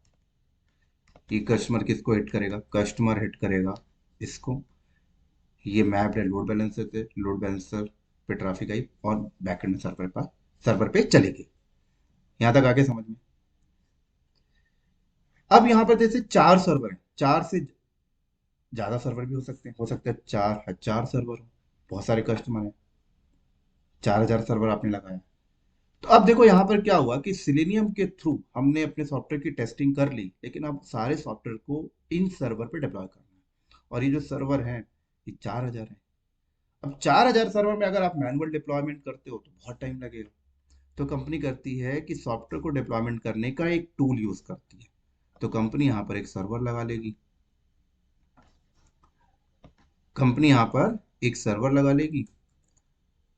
Speaker 1: ये कस्टमर किसको हिट करेगा? कस्टमर हिट करेगा इसको। ये मैप है लोड बैलेंसर से, लोड बैलेंसर पे ट्रैफिक आई और बैकएंड सर्वर पर, सर्वर पे चली गई। यहां तक आगे समझ में? अब यहाँ पर जैसे 4 सर्वर हैं, 4 से ज्यादा सर्वर भी हो सकते हैं 4000 सर्वर हो। बहुत सारे कस्टमर हैं, 4000 सर्वर आपने लगाया। तो अब देखो यहाँ पर क्या हुआ कि सिलेनियम के थ्रू हमने अपने सॉफ्टवेयर की टेस्टिंग कर ली, लेकिन अब सारे सॉफ्टवेयर को इन सर्वर पे डिप्लॉय करना है। और ये जो सर्वर हैं, ये 4000 है। अब 4000 सर्वर में अगर आप मैनुअल डिप्लॉयमेंट करते हो तो बहुत टाइम लगेगा। तो कंपनी करती है कि सॉफ्टवेयर को डिप्लॉयमेंट करने का एक टूल यूज करती है। तो कंपनी यहाँ पर एक सर्वर लगा लेगी। कंपनी यहाँ पर एक सर्वर लगा लेगी।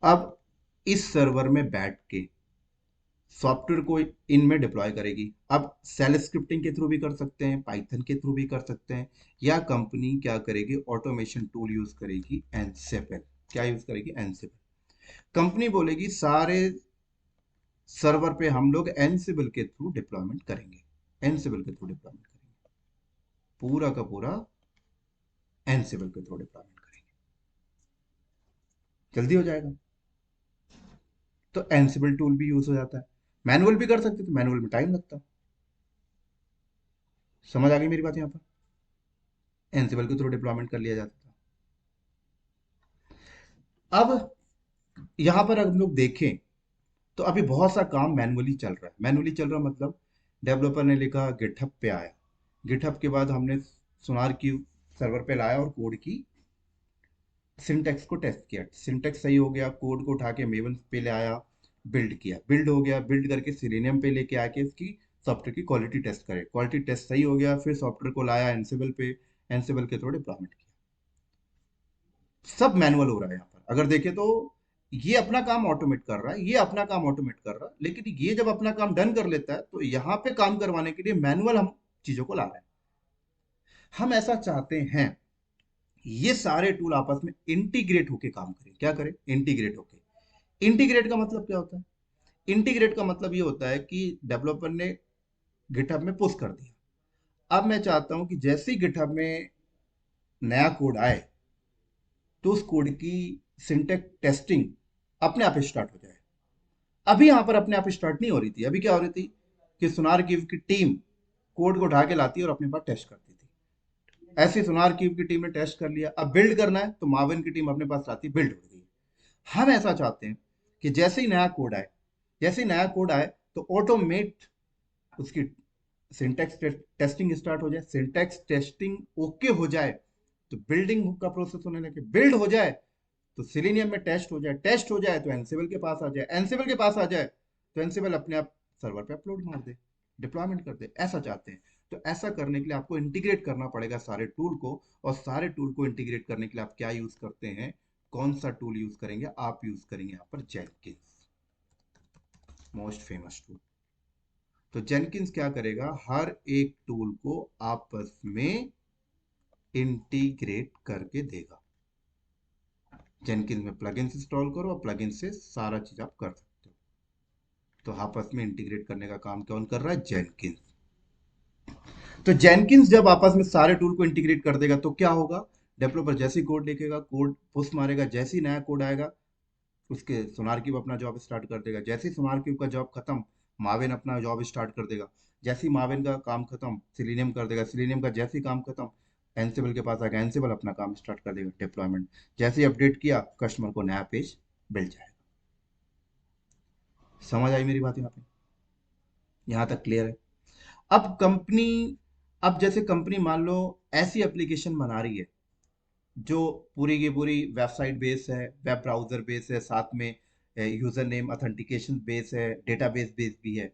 Speaker 1: अब इस सर्वर में बैठ के सॉफ्टवेयर को इनमें डिप्लॉय करेगी। अब सेल स्क्रिप्टिंग के थ्रू भी कर सकते हैं, पाइथन के थ्रू भी कर सकते हैं, या कंपनी क्या करेगी? ऑटोमेशन टूल यूज करेगी, एनसेपल। क्या यूज करेगी? एनसेपल। कंपनी बोलेगी सारे सर्वर पे हम लोग एनसिबल के थ्रू डिप्लॉयमेंट करेंगे। एनसिबल के थ्रू डिप्लॉयमेंट करेंगे, पूरा का पूरा एनसिबल के थ्रू डिप्लॉयमेंट करेंगे। जल्दी हो जाएगा। तो एनसिबल टूल भी यूज हो जाता है। मैनुअल भी कर सकते, तो मैनुअल में टाइम लगता। समझ आ गई मेरी बात? यहाँ पर एनसिबल के थ्रू डिप्लॉयमेंट कर लिया जाता था। अब यहाँ पर हम लोग देखें तो अभी बहुत सा काम मैनुअली चल रहा है। मैनुअली चल रहा मतलब डेवलपर ने लिखा, गिटहब पे आया, गिटहब के बाद हमने सोनार की सर्वर पे लाया और कोड की सिंटेक्स को टेस्ट किया। सिंटेक्स सही हो गया, कोड को उठा के मेवन पे ले आया, बिल्ड किया, बिल्ड हो गया, बिल्ड करके सिलेनियम पे लेके आके इसकी सॉफ्टवेयर की क्वालिटी टेस्ट करे, क्वालिटी टेस्ट सही हो गया, फिर सॉफ्टवेयर को लाया एनसिबल पे, एनसिबल के थ्रू डिप्लॉयमेंट किया। सब मैनुअल हो रहा है यहाँ पर। अगर देखें तो ये अपना काम ऑटोमेट कर रहा है, ये अपना काम ऑटोमेट कर रहा है, लेकिन ये जब अपना काम डन कर लेता है तो यहाँ पे काम करवाने के लिए मैनुअल हम चीजों को ला रहे हैं। हम ऐसा चाहते हैं ये सारे टूल आपस में इंटीग्रेट होके काम करें। क्या करें? इंटीग्रेट होके। इंटीग्रेट का मतलब क्या होता है? इंटीग्रेट का मतलब ये होता है कि डेवलपर ने गिटहब में पुश कर दिया। अब मैं चाहता हूं कि जैसे ही गिटहब में नया कोड आए तो उस कोड की सिंटेक्स टेस्टिंग अपने आप स्टार्ट हो जाए। अभी यहां पर अपने आप स्टार्ट नहीं हो रही थी। अभी क्या हो रही थी कि सोनार क्यूब की टीम कोड को उठा के लाती और अपने पास टेस्ट करती थी। ऐसे सोनार क्यूब की टीम ने टेस्ट कर लिया, अब बिल्ड करना है तो माविन की टीम अपने पास लाती, बिल्ड हो गई। हम ऐसा चाहते हैं कि जैसे ही नया कोड आए, जैसे ही नया कोड आए तो ऑटोमेट उसकी सिंटेक्स टेस्टिंग स्टार्ट हो जाए। सिंटेक्स टेस्टिंग ओके हो जाए तो बिल्डिंग का प्रोसेस होने लगे, बिल्ड हो जाए तो सिलेनियम में टेस्ट हो जाए, टेस्ट हो जाए तो एनसिबल के पास आ जाए, एनसिबल के पास आ जाए तो एनसिबल अपने आप सर्वर पे अपलोड मार दे, डिप्लॉयमेंट कर दे। ऐसा चाहते हैं। तो ऐसा करने के लिए आपको इंटीग्रेट करना पड़ेगा सारे टूल को, और सारे टूल को इंटीग्रेट करने के लिए आप क्या यूज करते हैं, कौन सा टूल यूज करेंगे, आप यूज करेंगे यहाँ पर जेनकिंस, मोस्ट फेमस टूल। तो जेनकिंस क्या करेगा, हर एक टूल को आपस में इंटीग्रेट करके देगा। जेनकिंस में प्लगइन्स इंस्टॉल करो और प्लगइन से सारा चीज आप कर सकते हो। तो आपस में इंटीग्रेट करने का काम कौन कर रहा है, जेनकिंस। तो जेनकिंस जब आपस में सारे टूल को इंटीग्रेट कर देगा तो क्या होगा, डेवलपर जैसे ही कोड लिखेगा, कोड पुश मारेगा, जैसे ही नया कोड आएगा उसके सोनार क्यूब अपना जॉब स्टार्ट कर देगा, जैसे ही सोनार क्यूब का जॉब खत्म मावेन अपना जॉब स्टार्ट कर देगा, जैसे ही मावेन का काम खत्म सिलीनियम कर देगा, सिलीनियम का जैसे ही काम खत्म एंसिबल के पास आएगा, एंसिबल अपना काम स्टार्ट कर देगा डिप्लॉयमेंट, जैसे ही अपडेट किया कस्टमर को नया पेज मिल जाएगा। समझ आई मेरी बात यहाँ पे, यहाँ तक क्लियर है। अब कंपनी, अब जैसे कंपनी मान लो ऐसी एप्लीकेशन बना रही है जो पूरी की पूरी वेबसाइट बेस है, वेब ब्राउजर बेस है, साथ में यूजर नेम ऑथेंटिकेशन बेस है, डेटाबेस बेस भी है।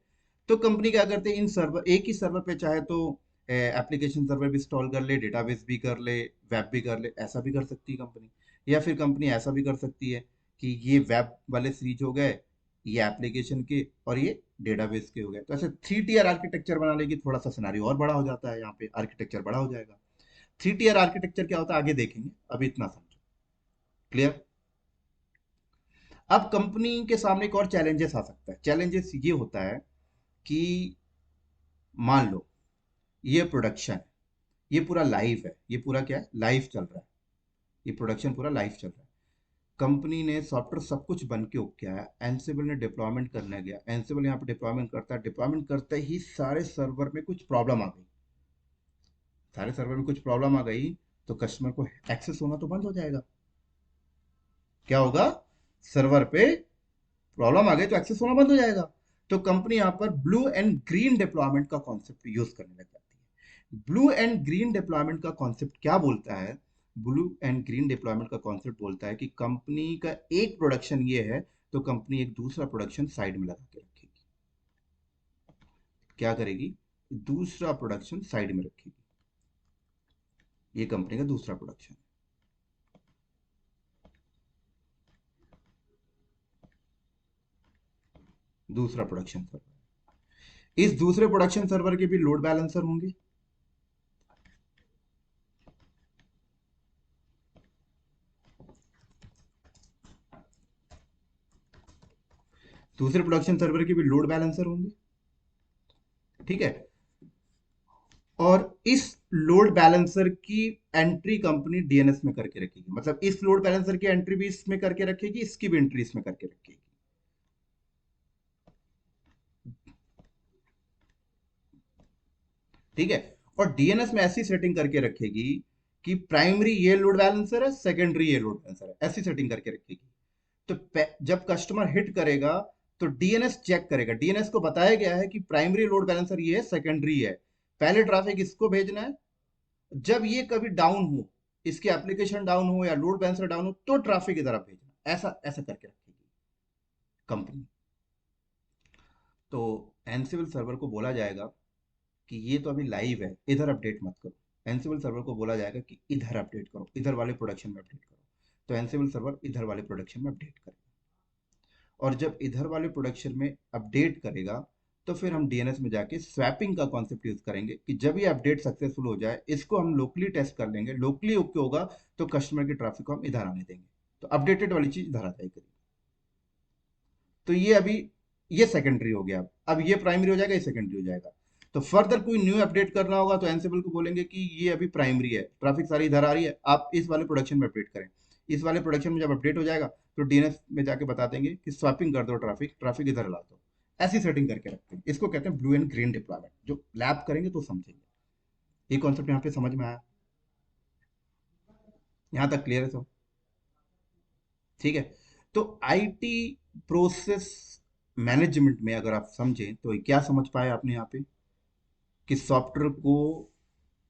Speaker 1: तो कंपनी क्या करते हैं, इन सर्वर, एक ही सर्वर पे चाहे तो एप्लीकेशन सर्वर भी इंस्टॉल कर ले, डेटाबेस भी कर ले, वेब भी कर ले, ऐसा भी कर सकती है कंपनी। या फिर कंपनी ऐसा भी कर सकती है कि ये वेब वाले सीरीज हो गए, ये एप्लीकेशन के, और ये डेटाबेस के हो गए। तो ऐसे 3 टियर आर्किटेक्चर बना लेगी, थोड़ा सा सिनेरियो और बड़ा हो जाता है, यहाँ पे आर्किटेक्चर बड़ा हो जाएगा। 3 टियर आर्किटेक्चर क्या होता है आगे देखेंगे, अभी इतना समझो। क्लियर। अब कंपनी के सामने एक और चैलेंजेस आ सकता है। चैलेंजेस ये होता है कि मान लो ये प्रोडक्शन है, ये पूरा लाइव है, ये पूरा क्या है, लाइव चल रहा है, ये प्रोडक्शन पूरा लाइव चल रहा है। कंपनी ने सॉफ्टवेयर सब कुछ बन के ओके आया, एनसिबल ने डिप्लॉयमेंट करने गया, एनसिबल यहाँ पे डिप्लॉयमेंट करता है, डिप्लॉयमेंट करते ही सारे सर्वर में कुछ प्रॉब्लम आ गई, सारे सर्वर में कुछ प्रॉब्लम आ गई, तो कस्टमर को एक्सेस होना तो बंद हो जाएगा। क्या होगा, सर्वर पे प्रॉब्लम आ गई तो एक्सेस होना बंद हो जाएगा। तो कंपनी यहां पर ब्लू एंड ग्रीन डिप्लॉयमेंट का कॉन्सेप्ट यूज करने लग जाती है। ब्लू एंड ग्रीन डिप्लॉयमेंट का कॉन्सेप्ट क्या बोलता है, ब्लू एंड ग्रीन डिप्लॉयमेंट का कॉन्सेप्ट बोलता है कि कंपनी का एक प्रोडक्शन ये है, तो कंपनी एक दूसरा प्रोडक्शन साइड में लगा के रखेगी। क्या करेगी, दूसरा प्रोडक्शन साइड में रखेगी। ये कंपनी का दूसरा प्रोडक्शन, दूसरा प्रोडक्शन सर्वर। इस दूसरे प्रोडक्शन सर्वर के भी लोड बैलेंसर होंगे। दूसरे प्रोडक्शन सर्वर के भी लोड बैलेंसर होंगे, ठीक है। और इस लोड बैलेंसर की एंट्री कंपनी डीएनएस में करके रखेगी, मतलब इस लोड बैलेंसर की एंट्री भी इसमें करके रखेगी, इसकी भी एंट्री इसमें करके रखेगी, ठीक है। और डीएनएस में ऐसी सेटिंग करके रखेगी कि प्राइमरी ये लोड बैलेंसर है, सेकेंडरी ये लोड बैलेंसर है, ऐसी सेटिंग करके रखेगी। तो जब कस्टमर हिट करेगा तो डीएनएस चेक करेगा, डीएनएस को बताया गया है कि प्राइमरी लोड बैलेंसर ये है, सेकेंडरी है, पहले ट्रैफिक इसको भेजना है, जब ये कभी डाउन हो, इसकी एप्लीकेशन डाउन हो या लोड बैलेंसर डाउन हो, तो ट्रैफिक इधर आप भेजना, ऐसा ऐसा करके रखेगी कंपनी। तो एनसिबल सर्वर को बोला जाएगा कि ये तो अभी लाइव है, इधर अपडेट मत करो। एनसिबल सर्वर को बोला जाएगा कि इधर अपडेट करो, इधर वाले प्रोडक्शन में अपडेट करो। तो एनसिबल सर्वर इधर वाले प्रोडक्शन में अपडेट करेगा, और जब इधर वाले प्रोडक्शन में अपडेट करेगा तो फिर हम डीएनएस में जाके स्वैपिंग का कॉन्सेप्ट यूज करेंगे कि जब ये अपडेट सक्सेसफुल हो जाए, इसको हम लोकली टेस्ट कर लेंगे, लोकली ओके होगा तो कस्टमर की ट्रैफिक को हम इधर आने देंगे, तो अपडेटेड वाली चीज इधर आ जाएगी। तो ये अभी, ये सेकेंडरी हो गया, अब ये प्राइमरी हो जाएगा, ये सेकेंडरी हो जाएगा। तो फर्दर कोई न्यू अपडेट करना होगा तो एनसिबल को बोलेंगे कि ये अभी प्राइमरी है, ट्रैफिक सारी इधर आ रही है, आप इस वाले प्रोडक्शन में अपडेट करें। इस वाले प्रोडक्शन में जब अपडेट हो जाएगा तो डीएनएस में जाके बता देंगे कि स्वैपिंग कर दो, ट्रैफिक ट्रैफिक इधर ला दो। ऐसी सेटिंग करके रखते हैं, इसको कहते हैं ब्लू एंड ग्रीन डिप्लॉयमेंट। जो लैब करेंगे तो समझेंगे। ये कॉन्सेप्ट यहाँ पे समझ में आया, यहाँ तक क्लियर है सब, ठीक है। तो आईटी प्रोसेस मैनेजमेंट में अगर आप समझें तो क्या समझ पाए आपने यहाँ पे, कि सॉफ्टवेयर को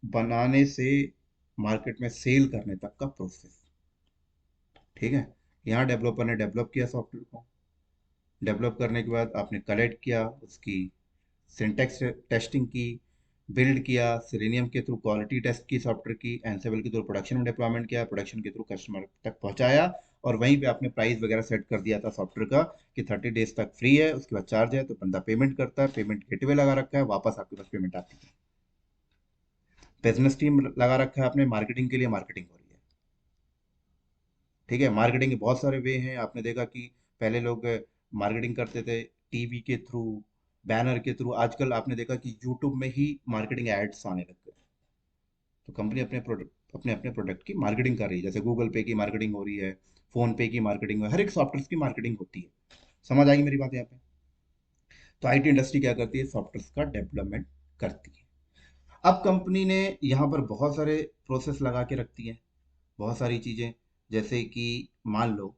Speaker 1: बनाने से मार्केट में सेल करने तक का प्रोसेस, ठीक है। यहाँ डेवलपर ने डेवलप किया सॉफ्टवेयर को, डेवलप करने के बाद आपने कलेक्ट किया, उसकी सिंटेक्स टेस्टिंग की, बिल्ड किया, सेलेनियम के थ्रू क्वालिटी टेस्ट की सॉफ्टवेयर की, एंसिबल के थ्रू प्रोडक्शन में डिप्लॉयमेंट किया, प्रोडक्शन के थ्रू कस्टमर तक पहुंचाया, और वहीं पे आपने प्राइस वगैरह सेट कर दिया था सॉफ्टवेयर का कि 30 डेज तक फ्री है, उसके बाद चार्ज है, तो बंदा पेमेंट करता है, पेमेंट गेटवे लगा रखा है, वापस आपके पास पेमेंट आती है। बिजनेस टीम लगा रखा है आपने, मार्केटिंग के लिए मार्केटिंग हो रही है। ठीक है, मार्केटिंग के बहुत सारे वे हैं। आपने देखा कि पहले लोग मार्केटिंग करते थे टीवी के थ्रू, बैनर के थ्रू। आजकल आपने देखा कि यूट्यूब में ही मार्केटिंग एड्स आने लग गए। तो कंपनी अपने प्रोडक्ट अपने अपने प्रोडक्ट की मार्केटिंग कर रही है, जैसे गूगल पे की मार्केटिंग हो रही है, फोन पे की मार्केटिंग हो, हर एक सॉफ्टवेयर की मार्केटिंग होती है। समझ आएगी मेरी बात यहाँ पे? तो आईटी इंडस्ट्री क्या करती है? सॉफ्टवेयर का डेवलपमेंट करती है। अब कंपनी ने यहाँ पर बहुत सारे प्रोसेस लगा के रखती है, बहुत सारी चीजें। जैसे कि मान लो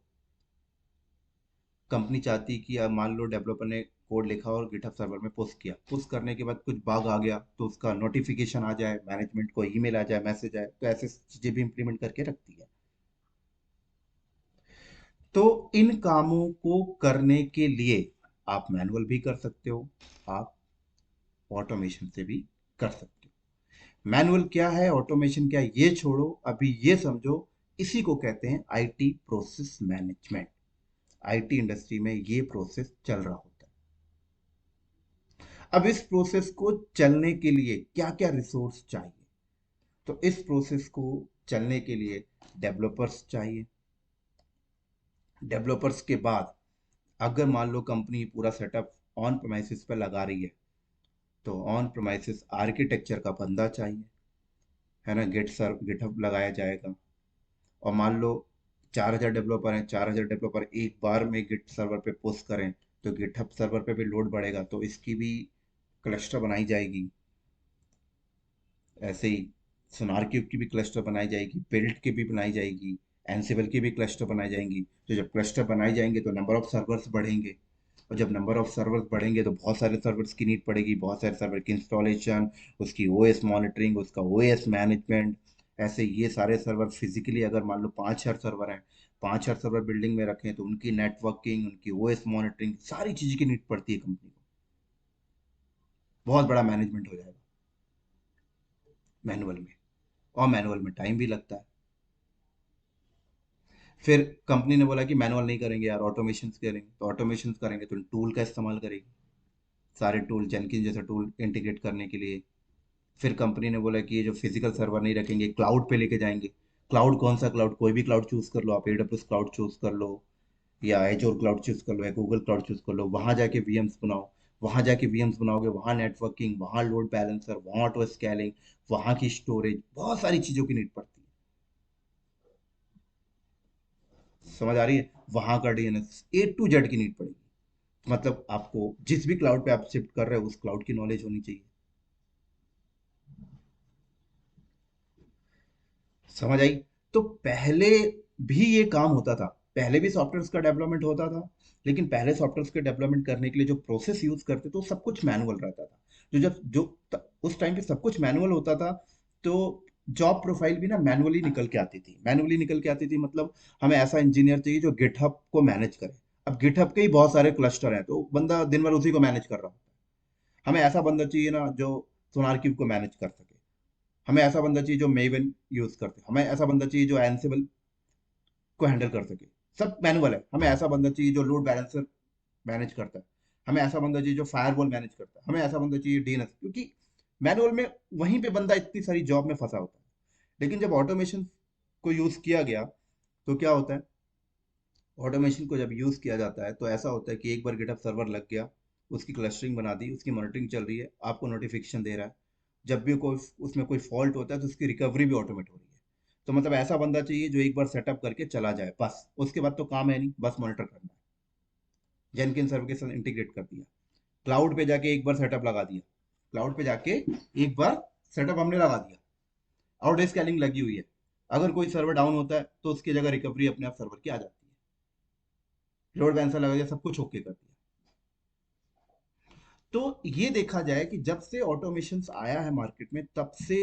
Speaker 1: कंपनी चाहती कि अब मान लो डेवलपर ने कोड लिखा और गिटहब सर्वर में पोस्ट किया, पोस्ट करने के बाद कुछ बग आ गया तो उसका नोटिफिकेशन आ जाए, मैनेजमेंट को ईमेल आ जाए, मैसेज आए, तो ऐसे चीजें भी इंप्लीमेंट करके रखती है। तो इन कामों को करने के लिए आप मैनुअल भी कर सकते हो, आप ऑटोमेशन से भी कर सकते हो। मैनुअल क्या है, ऑटोमेशन क्या है, ये छोड़ो, अभी ये समझो। इसी को कहते हैं IT process management. IT industry में ये प्रोसेस चल रहा होता है। अब इस प्रोसेस को चलने के लिए क्या क्या रिसोर्स चाहिए? तो इस प्रोसेस को चलने के लिए डेवलपर्स चाहिए। डेवलपर्स के बाद अगर मान लो कंपनी पूरा सेटअप ऑन प्रेमाइसिस पे लगा रही है, तो ऑन प्रेमाइसिस आर्किटेक्चर का बंदा चाहिए, है ना, गिटहब लगाया जाएगा। और मान लो 4,000 डेवलपर हैं, 4,000 डेवलपर एक बार में गिट सर्वर पे पोस्ट करें, तो गिटहब सर्वर पे भी लोड बढ़ेगा, तो इसकी भी क्लस्टर बनाई जाएगी। ऐसे ही सोनार क्यूब की भी क्लस्टर बनाई जाएगी, बिल्ट की भी बनाई जाएगी, एनसिबल की भी क्लस्टर बनाई जाएंगी। तो जब क्लस्टर बनाए जाएंगे तो नंबर ऑफ सर्वर्स बढ़ेंगे, और जब नंबर ऑफ सर्वर्स बढ़ेंगे तो बहुत सारे सर्वर्स की नीड पड़ेगी, बहुत सारे सर्वर की इंस्टॉलेशन, उसकी ओएस मॉनिटरिंग, उसका ओएस मैनेजमेंट। ऐसे ये सारे सर्वर फिजिकली अगर मान लो 5,000 सर्वर हैं, 5,000 सर्वर बिल्डिंग में रखें, तो उनकी नेटवर्किंग, उनकी ओएस मॉनिटरिंग, सारी चीज़ की नीड पड़ती है कंपनी को। बहुत बड़ा मैनेजमेंट हो जाएगा मैनुअल में, और मैनुअल में टाइम भी लगता है। फिर कंपनी ने बोला कि मैनुअल नहीं करेंगे यार, ऑटोमेशन करेंगे। तो ऑटोमेशन करेंगे तो टूल का इस्तेमाल करेगी, सारे टूल, जेनकिन जैसा टूल इंटीग्रेट करने के लिए। फिर कंपनी ने बोला कि ये जो फिजिकल सर्वर नहीं रखेंगे, क्लाउड पे लेके जाएंगे। क्लाउड कौन सा क्लाउड? कोई भी क्लाउड चूज कर लो, आप एडब्ल्यूएस क्लाउड चूज कर लो, या एजोर क्लाउड चूज कर लो, या गूगल क्लाउड चूज कर लो। वहां जाके वीएम्स बनाओ, वहां जाके वीएम्स बनाओगे, वहां नेटवर्किंग, वहां लोड बैलेंसर, वहां ऑटो स्केलिंग, वहां की स्टोरेज, बहुत सारी चीजों की नीड पड़ती है। समझ आ रही है? वहां का डीएनएस A to Z की नीड पड़ेगी। मतलब आपको जिस भी क्लाउड पे आप शिफ्ट कर रहे हो उस क्लाउड की नॉलेज होनी चाहिए। समझ आई? तो पहले भी ये काम होता था, पहले भी सॉफ्टवेयर का डेवलपमेंट होता था, लेकिन पहले सॉफ्टवेयर के डेवलपमेंट करने के लिए जो प्रोसेस यूज करते तो सब कुछ मैनुअल रहता था। उस टाइम पे सब कुछ मैनुअल होता था, तो जॉब प्रोफाइल भी ना मैनुअली निकल के आती थी, मैनुअली निकल के आती थी। मतलब हमें ऐसा इंजीनियर चाहिए जो गिटहब को मैनेज करे। अब गिटहब के ही बहुत सारे क्लस्टर हैं, तो बंदा दिन भर उसी को मैनेज कर रहा होता है। हमें ऐसा बंदा चाहिए ना जो सोनार क्यूब को मैनेज कर सके। हमें ऐसा बंदा चाहिए जो मेवन यूज करते, हमें ऐसा बंदा चाहिए जो एनसिबल को हैंडल कर सके। सब मैनुअल है। हमें ऐसा बंदा चाहिए जो लोड बैलेंसर मैनेज करता है, हमें ऐसा बंदा चाहिए जो फायरवॉल मैनेज करता है, हमें ऐसा बंदा चाहिए डीएनएस, क्योंकि मैनुअल में वहीं पे बंदा इतनी सारी जॉब में फंसा होता है। लेकिन जब ऑटोमेशन को यूज किया गया तो क्या होता है? ऑटोमेशन को जब यूज किया जाता है तो ऐसा होता है कि एक बार गिटहब सर्वर लग गया, उसकी क्लस्टरिंग बना दी, उसकी मॉनिटरिंग चल रही है, आपको नोटिफिकेशन दे रहा है। जब भी कोई उसमें कोई फॉल्ट होता है तो उसकी रिकवरी भी ऑटोमेट हो रही है। तो मतलब ऐसा बंदा चाहिए जो एक बार सेटअप करके चला जाए, बस उसके बाद तो काम है नहीं, बस मॉनिटर करना है। जेनकिन सर्वर के साथ इंटीग्रेट कर दिया, क्लाउड पे जाके एक बार सेटअप लगा दिया, क्लाउड पे जाके एक बार सेटअप हमने लगा दिया, आउट स्केलिंग लगी हुई है। अगर कोई सर्वर डाउन होता है तो उसकी जगह रिकवरी अपने आप सर्वर की आ जाती है। लोड बैलेंसर लगा दिया, सब कुछ ओके कर दिया। तो ये देखा जाए कि जब से ऑटोमेशन आया है मार्केट में, तब से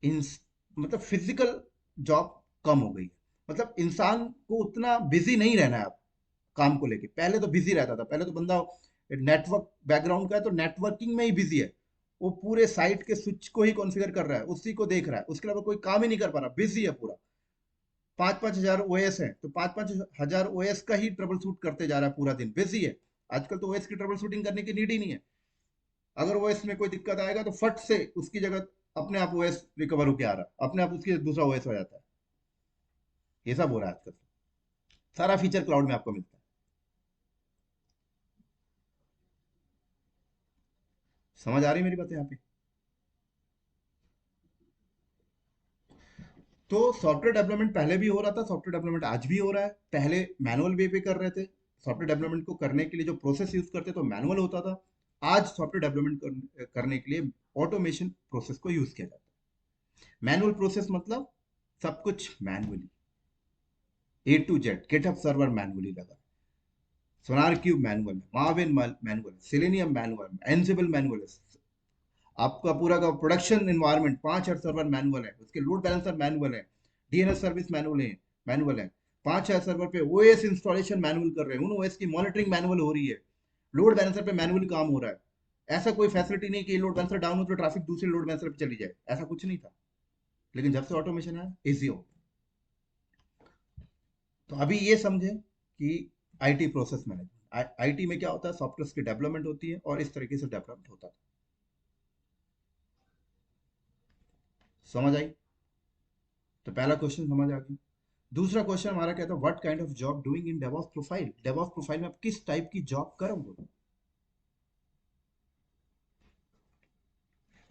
Speaker 1: इन मतलब फिजिकल जॉब कम हो गई है। मतलब इंसान को उतना बिजी नहीं रहना है अब काम को लेके। पहले तो बिजी रहता था, पहले तो बंदा नेटवर्क बैकग्राउंड का है तो नेटवर्किंग में ही बिजी है। वो पूरे साइट के स्विच को ही कॉन्फ़िगर कर रहा है, उसी को देख रहा है, उसके अलावा कोई काम ही नहीं कर पा रहा, बिजी है पूरा। 5-5 हजार ओएस है, तो 5-5 हजार ओएस का ही ट्रबल शूट करते जा रहा है, पूरा दिन बिजी है। आजकल तो ओएस की ट्रबल शूटिंग करने की नीड ही नहीं है। अगर ओएस में कोई दिक्कत आएगा तो फट से उसकी जगह अपने आप ओएस रिकवर होके आ रहा है, अपने आप उसकी दूसरा ओएस हो जाता है। ये सब हो रहा है आजकल, सारा फीचर क्लाउड में आपको मिलता है। समझ आ रही है मेरी बात यहाँ पे? तो सॉफ्टवेयर डेवलपमेंट पहले भी हो रहा था, सॉफ्टवेयर डेवलपमेंट आज भी हो रहा है। पहले मैनुअल वे पे कर रहे थे, सॉफ्टवेयर डेवलपमेंट को करने के लिए जो प्रोसेस यूज करते तो मैनुअल होता था। आज सॉफ्टवेयर डेवलपमेंट करने के लिए ऑटोमेशन प्रोसेस को यूज किया जाता है। मैनुअल प्रोसेस मतलब सब कुछ manually, A to Z. GitHub server manually लगा, सोनार क्यूब मैनुअल है, मार्विन manual, Selenium manual, Ansible manual है। आपका पूरा का प्रोडक्शन एनवायरनमेंट 5 हजार सर्वर मैनुअल है, उसके लोड बैलेंसर मैनुअल है, डीएनएस सर्विस मैनुअल है। 5 हजार सर्वर पे ओएस इंस्टॉलेशन मैनुअल कर रहे हैं, उन ओएस की मॉनिटरिंग मैनुअल हो रही है, लोड बैलेंसर पे मैनुअली काम हो रहा है। ऐसा कोई फैसिलिटी नहीं कि लोड बैलेंसर डाउन हो तो ट्रैफिक दूसरे लोड बैलेंसर पे चली जाए, ऐसा कुछ नहीं था। लेकिन जब से ऑटोमेशन है, इजी हो। तो अभी ये समझे कि आईटी प्रोसेस मैनेजमेंट, आईटी में क्या होता है, सॉफ्टवेयर की डेवलपमेंट होती है और इस तरीके से डेवलपमेंट होता है। समझ आई? तो पहला क्वेश्चन समझ आ गया। दूसरा क्वेश्चन हमारा कहता है what kind of job doing in DevOps profile. DevOps profile में आप किस टाइप की जॉब करोगे?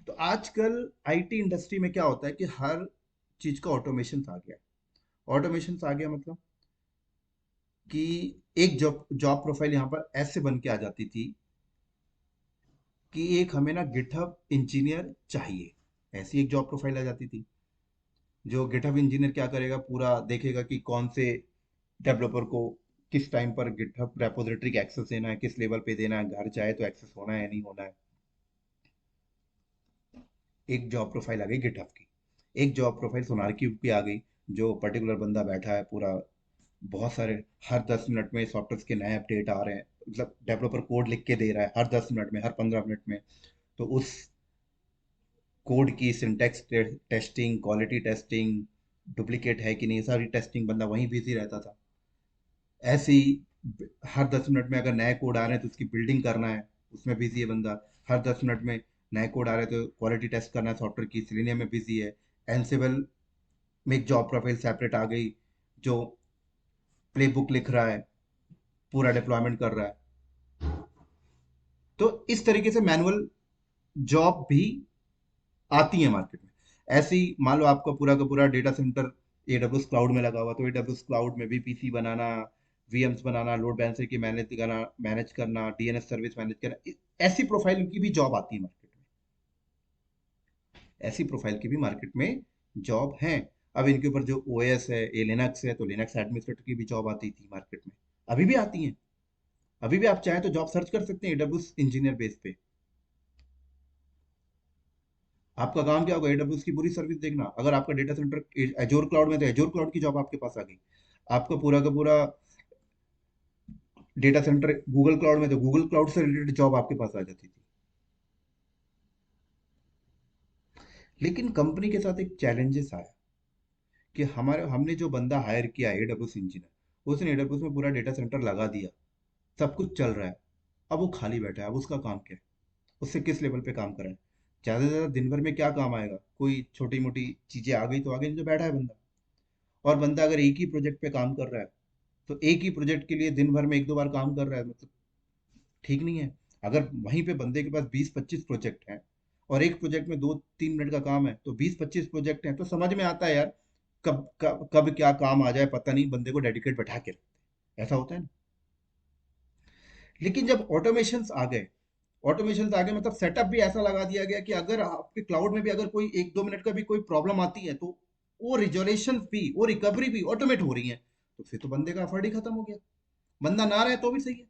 Speaker 1: तो आजकल आईटी इंडस्ट्री में क्या होता है कि हर चीज का ऑटोमेशन आ गया। ऑटोमेशन आ गया मतलब कि एक जॉब जॉब प्रोफाइल यहाँ पर ऐसे बन के आ जाती थी कि एक हमें ना गिटहब इंजीनियर चाहिए, ऐसी एक जॉब प्रोफाइल आ जाती थी। जो गिटहब इंजीनियर क्या करेगा, पूरा देखेगा कि कौन से डेवलपर को किस टाइम पर गिटहब रेपोजिटरी का एक्सेस देना है, किस लेवल पे देना है, घर चाहे तो एक्सेस होना है या नहीं होना है। एक जॉब प्रोफाइल आ गई गिटहब की। एक जॉब प्रोफाइल सोनार की भी आ गई, जो पर्टिकुलर बंदा बैठा है पूरा, बहुत सारे, हर 10 मिनट में सॉफ्टवेयर के नए अपडेट आ रहे हैं, मतलब डेवलपर कोड लिख के दे रहा है हर 10 मिनट में, हर 15 मिनट में। तो उस कोड की syntax testing, quality testing, duplicate है कि नहीं, सारी टेस्टिंग बंदा वहीं बिजी रहता था। ऐसे ही हर 10 मिनट में अगर नए कोड आ रहे हैं तो उसकी बिल्डिंग करना है, उसमें बिजी है बंदा। हर 10 मिनट में नए कोड आ रहे हैं तो क्वालिटी टेस्ट करना है सॉफ्टवेयर की, सिलेनियम में बिजी है। एनसिबल में एक जॉब प्रोफाइल सेपरेट आ गई, जो प्ले बुक लिख रहा है, पूरा डिप्लॉयमेंट कर रहा है। तो इस तरीके से मैनुअल जॉब भी आती है मार्केट में। ऐसे ही मान लो आपका पूरा का पूरा डेटा सेंटर एडब्ल्यूएस क्लाउड में लगा हुआ, तो एडब्ल्यूएस क्लाउड में भी पीसी बनाना, वीएम्स बनाना, लोड बैलेंसर की मैनेज करना, डीएनएस सर्विस मैनेज करना, ऐसी प्रोफाइल की भी जॉब आती है मार्केट में। ऐसी प्रोफाइल की भी मार्केट में जॉब है। अब इनके ऊपर जो ओएस है, ये लिनक्स है, तो लिनक्स एडमिनिस्ट्रेटर की भी जॉब आती थी मार्केट में, अभी भी आती है। अभी भी आप चाहें तो जॉब सर्च कर सकते हैं एडब्ल्यूएस इंजीनियर बेस पे। आपका काम क्या होगा, एडब्ल्यूएस की पूरी सर्विस देखना। अगर आपका डेटा सेंटर एजोर क्लाउड में, तो एजोर क्लाउड की जॉब आपके पास आ गई। आपका पूरा का पूरा डेटा सेंटर गूगल क्लाउड में, तो गूगल क्लाउड से रिलेटेड जॉब आपके पास आ जाती थी। लेकिन कंपनी के साथ एक चैलेंजेस आया कि हमारे हमने जो बंदा हायर किया एडब्ल्यूएस इंजीनियर, उसने एडब्ल्यूएस में पूरा डेटा सेंटर लगा दिया, सब कुछ चल रहा है। अब वो खाली बैठा है, अब उसका काम क्या है, उससे किस लेवल पे काम कराए? ज़्यादा से ज़्यादा दिन भर में क्या काम आएगा, कोई छोटी मोटी चीज़ें आ गई तो आगे, नहीं तो बैठा है बंदा। और बंदा अगर एक ही प्रोजेक्ट पे काम कर रहा है, तो एक ही प्रोजेक्ट के लिए दिन भर में एक दो बार काम कर रहा है, मतलब ठीक नहीं है। अगर वहीं पे बंदे के पास 20-25 प्रोजेक्ट हैं और एक प्रोजेक्ट में 2-3 मिनट का काम है, तो 20-25 प्रोजेक्ट हैं, तो समझ में आता है यार, कब कब कब क्या काम आ जाए पता नहीं, बंदे को डेडिकेट बैठा के रखते हैं। ऐसा होता है ना। लेकिन जब ऑटोमेशन आ गए मतलब सेटअप भी ऐसा लगा दिया गया कि अगर आपके क्लाउड में भी अगर कोई 1-2 मिनट का भी कोई प्रॉब्लम आती है, तो वो रिजोल्यूशन भी, वो रिकवरी भी ऑटोमेट हो रही है। तो फिर तो बंदे का एफर्ट ही खत्म हो गया, बंदा ना रहे तो भी सही है।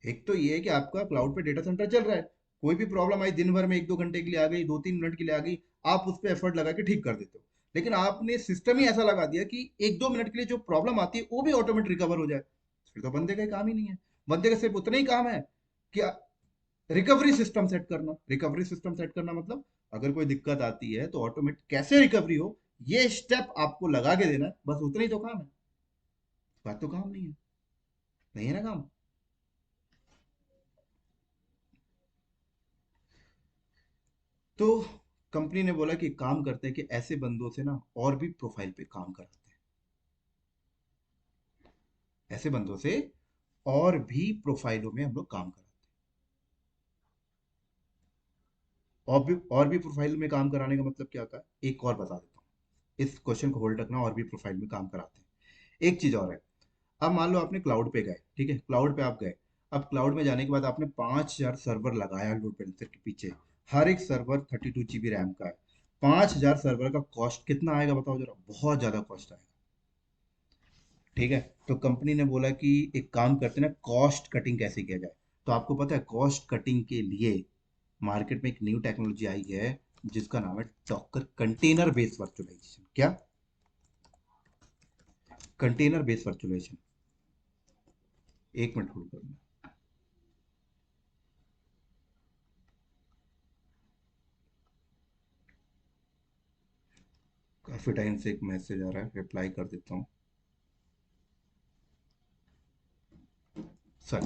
Speaker 1: एक तो ये है कि आपका क्लाउड पे डेटा सेंटर चल रहा है, कोई भी प्रॉब्लम आई दिन भर में 1-2 घंटे के लिए आ गई, 2-3 मिनट के लिए आ गई, आप उस पर एफर्ट लगा के ठीक कर देते हो। लेकिन आपने सिस्टम ही ऐसा लगा दिया कि 1-2 मिनट के लिए जो प्रॉब्लम आती है वो भी ऑटोमेट रिकवर हो जाए, फिर तो बंदे का काम ही नहीं है। बंदे का सिर्फ उतना ही काम है कि रिकवरी सिस्टम सेट करना। रिकवरी सिस्टम सेट करना मतलब अगर कोई दिक्कत आती है तो ऑटोमेटिक कैसे रिकवरी हो, ये स्टेप आपको लगा के देना है, बस उतना ही तो काम है। बात तो काम नहीं है, नहीं है ना काम। तो कंपनी ने बोला कि काम करते हैं कि ऐसे बंदों से ना और भी प्रोफाइल पे काम कराते हैं, ऐसे बंदों से और भी प्रोफाइलों में हम लोग काम कराते हैं। और भी प्रोफाइल में काम कराने का मतलब क्या होता है, एक और बता देता हूँ, इस क्वेश्चन को होल्ड रखना, और भी प्रोफाइल में काम कराते हैं। एक चीज और है। अब मान लो आपने क्लाउड पे गए, ठीक है, क्लाउड पे आप गए। अब क्लाउड में जाने के बाद आपने 5,000 सर्वर लगाया लोड बैलेंसर के पीछे। हर एक सर्वर 32 GB रैम का है। 5,000 सर्वर का कॉस्ट कितना आएगा बताओ जरा, बहुत ज्यादा कॉस्ट आएगा। ठीक है। तो कंपनी ने बोला कि एक काम करते हैं ना, कॉस्ट कटिंग कैसे किया जाए। तो आपको पता है कॉस्ट कटिंग के लिए मार्केट में एक न्यू टेक्नोलॉजी आई है, जिसका नाम है डॉकर कंटेनर बेस्ड वर्चुअलाइजेशन। क्या? Container based virtualisation. एक मिनट होल्ड करना। काफी टाइम से एक मैसेज आ रहा है, रिप्लाई कर देता हूँ। सर,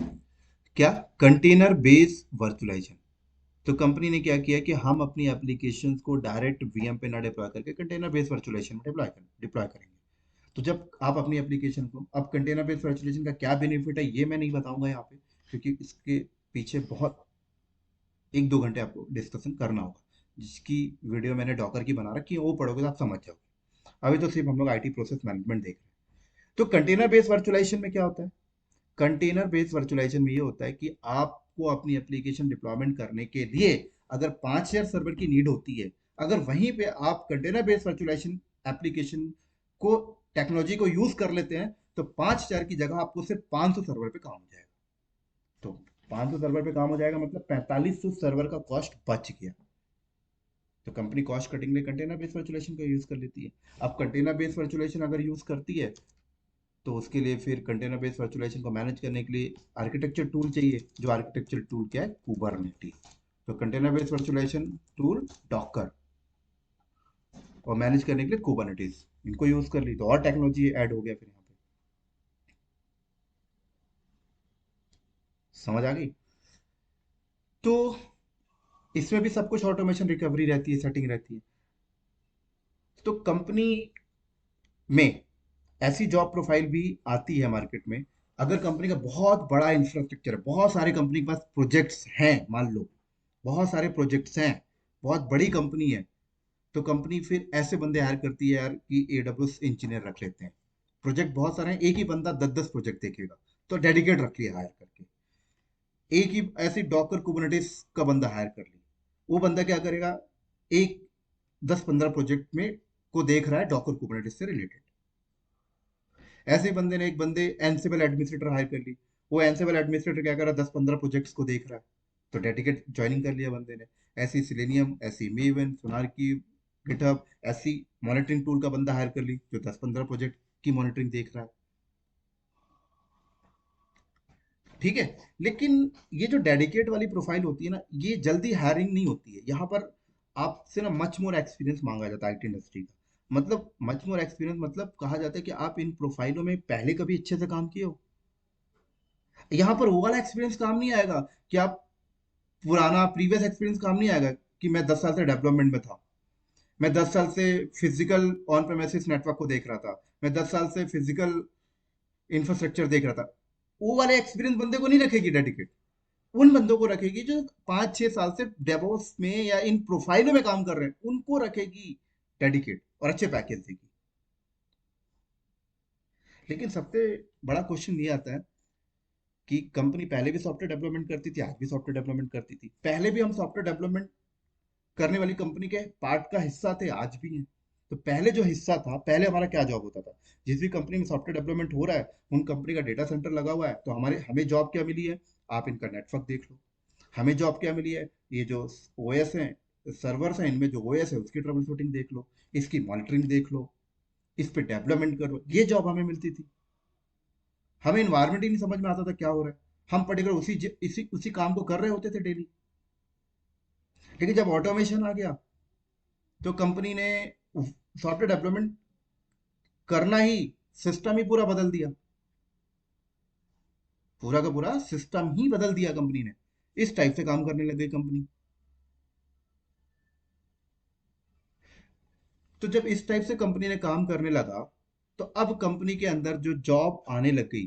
Speaker 1: क्या? Container based virtualisation. तो कंपनी ने क्या किया कि हम अपनी एप्लीकेशंस को डायरेक्ट वीएम पे ना डिप्लॉय करके कंटेनर बेस्ड वर्चुअलाइजेशन में डिप्लॉय करेंगे। तो जब आप अपनी एप्लीकेशन को, अब कंटेनर बेस्ड वर्चुअलाइजेशन का क्या बेनिफिट है ये मैं नहीं बताऊंगा यहाँ पे, क्योंकि इसके पीछे बहुत 1-2 घंटे आपको डिस्कशन करना होगा, जिसकी वीडियो मैंने डॉकर की बना रखी है, वो पढ़ोगे तो आप समझ जाओगे। अभी तो सिर्फ हम लोग आईटी प्रोसेस मैनेजमेंट देख रहे हैं। तो कंटेनर बेस्ड वर्चुअलाइजेशन में क्या होता है? कंटेनर बेस्ड वर्चुअलाइजेशन में ये होता है कि आपको अपनी एप्लीकेशन डिप्लॉयमेंट करने के लिए अगर 5,000 सर्वर की नीड होती है, अगर वहीं पे आप कंटेनर बेस्ड वर्चुअलाइजेशन एप्लीकेशन को, टेक्नोलॉजी को यूज कर लेते हैं, तो 5,000 की जगह आपको सिर्फ 500 सर्वर पे काम हो जाएगा। तो 500 सर्वर पे काम हो जाएगा मतलब 4500 सर्वर का कॉस्ट बच गया। तो कंपनी कॉस्ट कटिंग में कंटेनर बेस्ड वर्चुअलाइजेशन का यूज कर लेती है। अब कंटेनर बेस्ड वर्चुअलाइजेशन अगर यूज करती है, तो उसके लिए फिर कंटेनर बेस्ड वर्चुअलाइजेशन को मैनेज करने के लिए आर्किटेक्चर टूल चाहिए, जो आर्किटेक्चर टूल क्या है, कुबरनेटिस। तो container based virtualisation tool Docker, और मैनेज करने के लिए कुबरनेटिस, इनको यूज कर ली तो और टेक्नोलॉजी ऐड हो गया फिर यहाँ पे। समझ आ गई? तो इसमें भी सब कुछ ऑटोमेशन, रिकवरी रहती है, सेटिंग रहती है। तो कंपनी में ऐसी जॉब प्रोफाइल भी आती है मार्केट में। अगर कंपनी का बहुत बड़ा इंफ्रास्ट्रक्चर है, बहुत सारे कंपनी के पास प्रोजेक्ट्स हैं, मान लो बहुत सारे प्रोजेक्ट्स हैं, बहुत बड़ी कंपनी है, तो कंपनी फिर ऐसे बंदे हायर करती है यार कि एडब्ल्यूएस इंजीनियर रख लेते हैं। प्रोजेक्ट बहुत सारे हैं, एक ही बंदा 10-10 प्रोजेक्ट देखेगा, तो डेडिकेट रख लिया हायर करके। एक ही ऐसी डॉकर कुबरनेटिस का बंदा हायर कर लिया, वो बंदा क्या करेगा, एक 10-15 प्रोजेक्ट में को देख रहा है डॉकर कुबरनेटिस से रिलेटेड। ऐसे ही बंदे ने एक बंदे एनसिबल एडमिनिस्ट्रेटर हायर कर ली, वो एनसिबल एडमिनिस्ट्रेटर क्या कर रहा है, 10-15 प्रोजेक्ट्स को देख रहा है, तो डेडिकेट ज्वाइनिंग कर लिया बंदे ने। ऐसी सिलेनियम, ऐसी मेवन, सोनार गिटहब, ऐसी मॉनिटरिंग टूल का बंदा हायर कर ली जो 10-15 प्रोजेक्ट की मॉनिटरिंग देख रहा है। ठीक है। लेकिन ये जो डेडिकेट वाली प्रोफाइल होती है ना, ये जल्दी हायरिंग नहीं होती है यहाँ पर। आपसे ना मच मोर एक्सपीरियंस मांगा जाता है आईटी इंडस्ट्री का। मतलब मच मोर एक्सपीरियंस मतलब कहा जाता है कि आप इन प्रोफाइलों में पहले कभी अच्छे से काम किए हो। यहाँ पर वो वाला एक्सपीरियंस काम नहीं आएगा कि आप पुराना प्रीवियस एक्सपीरियंस काम नहीं आएगा कि मैं 10 साल से डेवलपमेंट में था, मैं 10 साल से फिजिकल ऑन प्रेमिसेस नेटवर्क को देख रहा था, मैं 10 साल से फिजिकल इंफ्रास्ट्रक्चर देख रहा था। वो वाले एक्सपीरियंस बंदे को नहीं रखेगी डेडिकेट। उन बंदों को रखेगी जो 5-6 साल से डेवोप्स में या इन प्रोफाइलों में काम कर रहे हैं, उनको रखेगी डेडिकेट, और अच्छे पैकेज देगी। लेकिन सबसे बड़ा क्वेश्चन ये आता है कि कंपनी पहले भी सॉफ्टवेयर डेवलपमेंट करती थी, आज भी सॉफ्टवेयर डेवलपमेंट करती थी, पहले भी हम सॉफ्टवेयर डेवलपमेंट करने वाली कंपनी के पार्ट का हिस्सा थे, आज भी हैं। तो पहले जो हिस्सा था, पहले हमारा क्या जॉब होता था, जिस भी कंपनी में सॉफ्टवेयर डेवलपमेंट हो रहा है, उन कंपनी का डेटा सेंटर लगा हुआ है, तो हमारे हमें जॉब क्या मिली है, आप इनका नेटवर्क देख लो। हमें जॉब क्या मिली है, ये जो ओएस है, सर्वर्स हैं, इनमें जो ओएस है उसकी ट्रबल शूटिंग देख लो, इसकी मॉनिटरिंग देख लो, इस पे डेवलपमेंट करो, ये जॉब हमें मिलती थी। हमें इन्वायरमेंट ही नहीं समझ में आता था क्या हो रहा है। हम पर्टिकुलर इसी उसी काम को कर रहे होते थे डेली। लेकिन जब ऑटोमेशन आ गया तो कंपनी ने सॉफ्टवेयर डेवलपमेंट करना ही, सिस्टम ही पूरा बदल दिया। पूरा का पूरा सिस्टम ही बदल दिया कंपनी ने। इस टाइप से काम करने लग गई कंपनी। तो जब इस टाइप से कंपनी ने काम करने लगा, तो अब कंपनी के अंदर जो जॉब आने लग गई,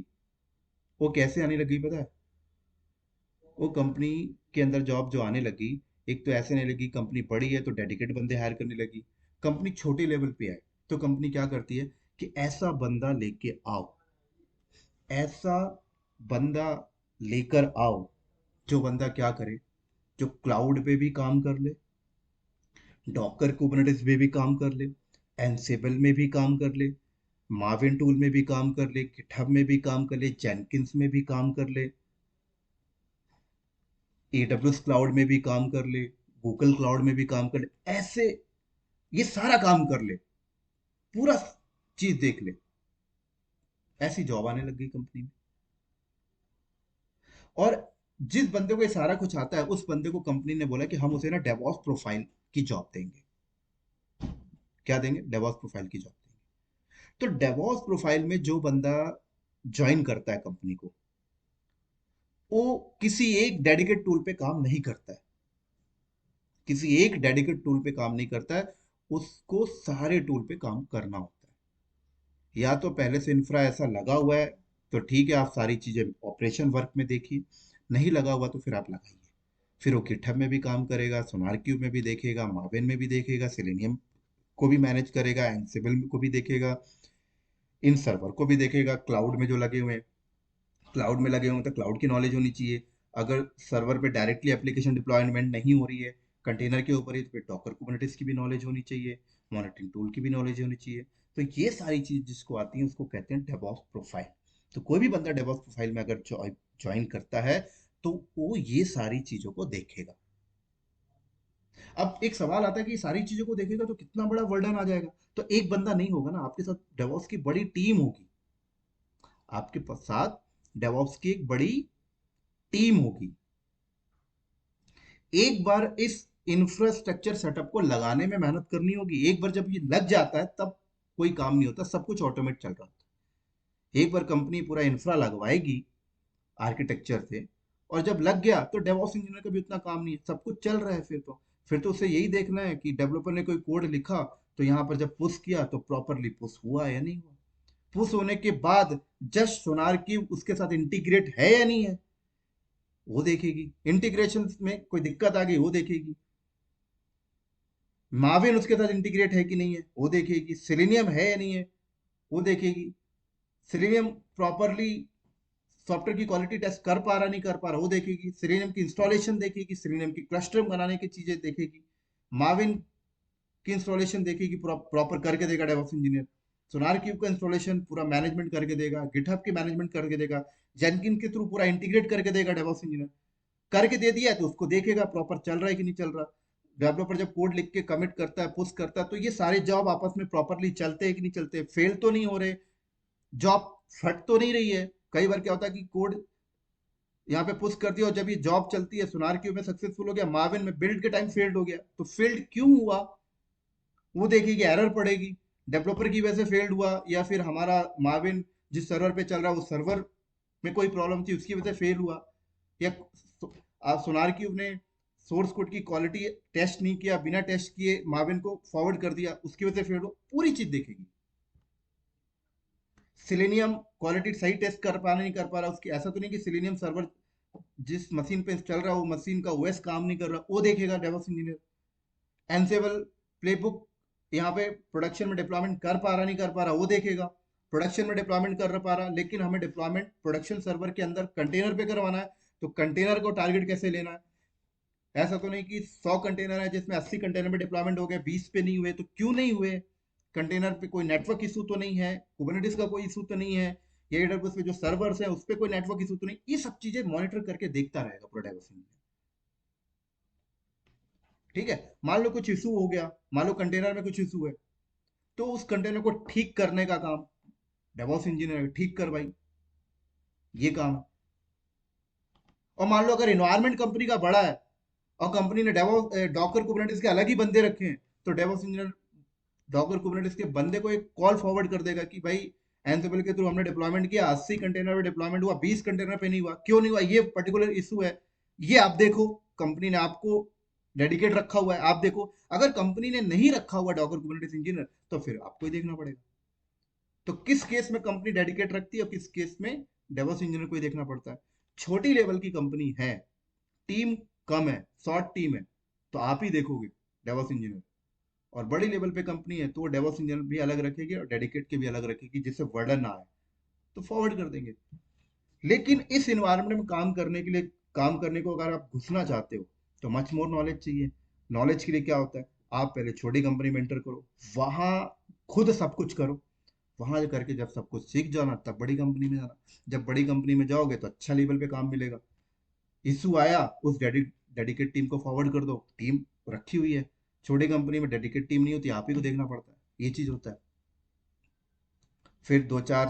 Speaker 1: वो कैसे आने लग गई पता है? वो कंपनी के अंदर जॉब जो आने लगी, एक तो ऐसे नहीं लगी, कंपनी बड़ी है तो डेडिकेट बंदे हायर करने लगी। कंपनी छोटे लेवल पे है तो कंपनी क्या करती है कि ऐसा बंदा लेके आओ, ऐसा बंदा लेकर आओ जो बंदा क्या करे, जो क्लाउड पे भी काम कर ले, डॉकर कुबरनेटिस में भी काम कर ले, एनसेबल में भी काम कर ले, मार्विन टूल में भी काम कर ले, गिटहब में भी काम कर ले, जेनकिंस में भी काम कर ले, एडब्ल्यूएस क्लाउड में भी काम कर ले, गूगल क्लाउड में भी काम कर ले, ऐसे ये सारा काम कर ले, पूरा चीज देख ले। ऐसी जॉब आने लग गई कंपनी में। और जिस बंदे को ये सारा कुछ आता है, उस बंदे को कंपनी ने बोला कि हम उसे ना डेवॉप्स प्रोफाइल की जॉब देंगे। क्या देंगे? डेवॉप्स प्रोफाइल की जॉब देंगे। तो डेवॉप्स प्रोफाइल में जो बंदा ज्वाइन करता है कंपनी को, वो किसी एक डेडिकेट टूल पे काम नहीं करता है, किसी एक डेडिकेट टूल पे काम नहीं करता है, उसको सारे टूल पे काम करना होता है। या तो पहले से इंफ्रा ऐसा लगा हुआ है तो ठीक है, आप सारी चीजें ऑपरेशन वर्क में देखिए। नहीं लगा हुआ तो फिर आप लगाइए। फिर वो गिटहब में भी काम करेगा, सोनार क्यूब में भी देखेगा, मार्विन में भी देखेगा, सेलेनियम को भी मैनेज करेगा, एंसिबल को भी देखेगा, इन सर्वर को भी देखेगा, क्लाउड में जो लगे हुए हैं, क्लाउड में लगे हों तो क्लाउड की नॉलेज होनी चाहिए। अगर सर्वर पे डायरेक्टली एप्लीकेशन डिप्लॉयमेंट नहीं हो रही है, कंटेनर के ऊपर ही, तो फिर डॉकर कुबरनेटिस की भी नॉलेज होनी चाहिए, मॉनिटरिंग टूल की भी नॉलेज होनी चाहिए। तो ये सारी चीज जिसको आती है उसको कहते हैं डेवऑप्स प्रोफाइल। तो कोई भी बंदा डेवऑप्स प्रोफाइल में अगर ज्वाइन करता है तो वो ये सारी चीजों को देखेगा। अब एक सवाल आता है कि ये सारी चीजों को देखेगा तो कितना बड़ा वर्डन आ जाएगा। तो एक बंदा नहीं होगा ना, आपके साथ डेवऑप्स की बड़ी टीम होगी। आपके साथ डेवऑप्स की एक बड़ी टीम होगी। एक बार इस इंफ्रास्ट्रक्चर सेटअप को लगाने में मेहनत करनी होगी। एक बार जब ये लग जाता है तब कोई काम नहीं होता, सब कुछ ऑटोमेट चल रहा होता है। एक बार कंपनी पूरा इंफ्रा लगवाएगी आर्किटेक्चर से, और जब लग गया तो डेवऑप्स इंजीनियर का भी उतना काम नहीं है, सब कुछ चल रहा है। फिर तो उसे यही देखना है कि डेवलपर ने कोई कोड लिखा तो यहाँ पर जब पुश किया तो प्रॉपरली पुश हुआ या नहीं हुआ। पुश होने के बाद जस्ट सोनार की उसके साथ इंटीग्रेट है या नहीं है, वो देखेगी। इंटीग्रेशन में कोई दिक्कत आ गई, वो देखेगी। मार्विन उसके साथ इंटीग्रेट है कि नहीं है, वो देखेगी। सेलेनियम है या नहीं है, वो देखेगी। सेलेनियम प्रॉपरली सॉफ्टवेयर की क्वालिटी टेस्ट कर पा रहा नहीं कर पा रहा, वो देखेगी। सेलेनियम की इंस्टॉलेशन देखेगी, सेलेनियम की क्लस्टर बनाने की चीजें देखेगी। मार्विन की इंस्टॉलेशन देखेगी, पूरा प्रॉपर करके देगा डेवऑप्स इंजीनियर। सोनार क्यूब का इंस्टॉलेशन पूरा मैनेजमेंट करके देगा, गिटहब की मैनेजमेंट करके देगा, जेनकिन के थ्रू पूरा इंटीग्रेट करके देगा डेवऑप्स इंजीनियर। करके दे दिया है तो उसको देखेगा प्रॉपर चल रहा है कि नहीं चल रहा। डेवलपर जब कोड लिख के कमिट करता है, पुश करता है, तो ये सारे जॉब आपस में प्रॉपरली चलते हैं कि नहीं चलते, फेल तो नहीं हो रहे, जॉब फट तो नहीं रही है। कई बार क्या होता है कि कोड यहाँ पे पुश कर दिया और जब ये जॉब चलती है, सोनार क्यूब में सक्सेसफुल हो गया, मार्विन में बिल्ड के टाइम फेल्ड हो गया, तो फेल्ड क्यों हुआ वो देखेगी। एरर पड़ेगी, डेवलपर की वजह से फेल्ड हुआ, या फिर हमारा मार्विन जिस सर्वर पे चल रहा है, वो सर्वर में कोई प्रॉब्लम थी उसकी वजह से फेल हुआ, या सोनार क्यूब ने सोर्स कोड की क्वालिटी टेस्ट नहीं किया, बिना टेस्ट किए मार्विन को फॉरवर्ड कर दिया, उसकी वजह से फेल हो, पूरी चीज देखेगी। सिलेनियम क्वालिटी सही टेस्ट कर पा रहा नहीं कर पा रहा उसकी, ऐसा तो नहीं कि सिलेनियम सर्वर जिस मशीन पे चल रहा है वो मशीन का ओएस काम नहीं कर रहा, वो देखेगा डेवऑप्स इंजीनियर। एनसेबल प्लेबुक यहाँ पे प्रोडक्शन में डिप्लॉयमेंट कर पा रहा नहीं कर पा रहा, वो देखेगा। प्रोडक्शन में डिप्लॉयमेंट कर पा रहा, लेकिन हमें डिप्लॉयमेंट प्रोडक्शन सर्वर के अंदर कंटेनर पे करवाना है, तो कंटेनर को टारगेट कैसे लेना है। ऐसा तो नहीं कि 100 कंटेनर है जिसमें 80 कंटेनर में डिप्लॉयमेंट हो गए, 20 पे नहीं हुए, तो क्यों नहीं हुए। कंटेनर पे कोई नेटवर्क इशू तो नहीं है, कुबरनेटिस का कोई इशू तो नहीं है, या एडब्ल्यूएस पे जो सर्वर्स हैं उस पे कोई नेटवर्क इशू तो नहीं, ये सब चीजें मॉनिटर करके देखता रहेगा पूरा डेवलपर। ठीक है, मान लो कुछ इशू हो गया, मान लो कंटेनर में कुछ इशू है, तो उस कंटेनर को ठीक करने का काम डेवॉप्स इंजीनियर ठीक कर भाई, ये काम है। और मान लो अगर इन्वायरमेंट कंपनी का बड़ा है और कंपनी ने डेवॉप डॉकर कुबरनेटिस के अलग ही बंदे रखे हैं, तो डेवॉप्स इंजीनियर डॉकर कुबरनेटिस के बंदे को एक कॉल फॉरवर्ड कर देगा कि भाई एनसिबल के थ्रू हमने डिप्लॉयमेंट किया, 80 कंटेनर पे डिप्लॉयमेंट हुआ, 20 कंटेनर पे नहीं हुआ, क्यों नहीं हुआ, ये पर्टिकुलर इशू है, ये आप देखो। कंपनी ने आपको डेडिकेट रखा हुआ है, आप देखो। अगर कंपनी ने नहीं रखा हुआ डॉकर कुबरनेटिस इंजीनियर, तो फिर आपको ही देखना पड़ेगा। तो किस केस में कंपनी डेडिकेट रखती है और किस केस में डेवॉप्स इंजीनियर को ही देखना पड़ता है। छोटी लेवल की कंपनी है, टीम कम है, शॉर्ट टीम है, तो आप ही देखोगे डेवॉप्स इंजीनियर। और बड़ी लेवल पे कंपनी है तो वो डेवॉप्स इंजीनियर भी अलग रखेगी और डेडिकेट के भी अलग रखेगी, जिससे वर्डन ना आए, तो फॉरवर्ड कर देंगे। लेकिन इस इन्वायरमेंट में काम करने के लिए, काम करने को अगर आप घुसना चाहते हो, तो मच मोर नॉलेज चाहिए। नॉलेज के लिए क्या होता है, आप पहले छोटी कंपनी में एंटर करो, वहां खुद सब कुछ करो, वहां करके जब सब कुछ सीख जाना तब बड़ी कंपनी में जाना। जब बड़ी कंपनी में जाओगे तो अच्छा लेवल पे काम मिलेगा। इशू आया, उस डेडिकेट टीम को फॉरवर्ड कर दो, टीम रखी हुई है। छोटी कंपनी में डेडिकेट टीम नहीं होती, आप ही को देखना पड़ता है, ये चीज होता है। फिर 2 4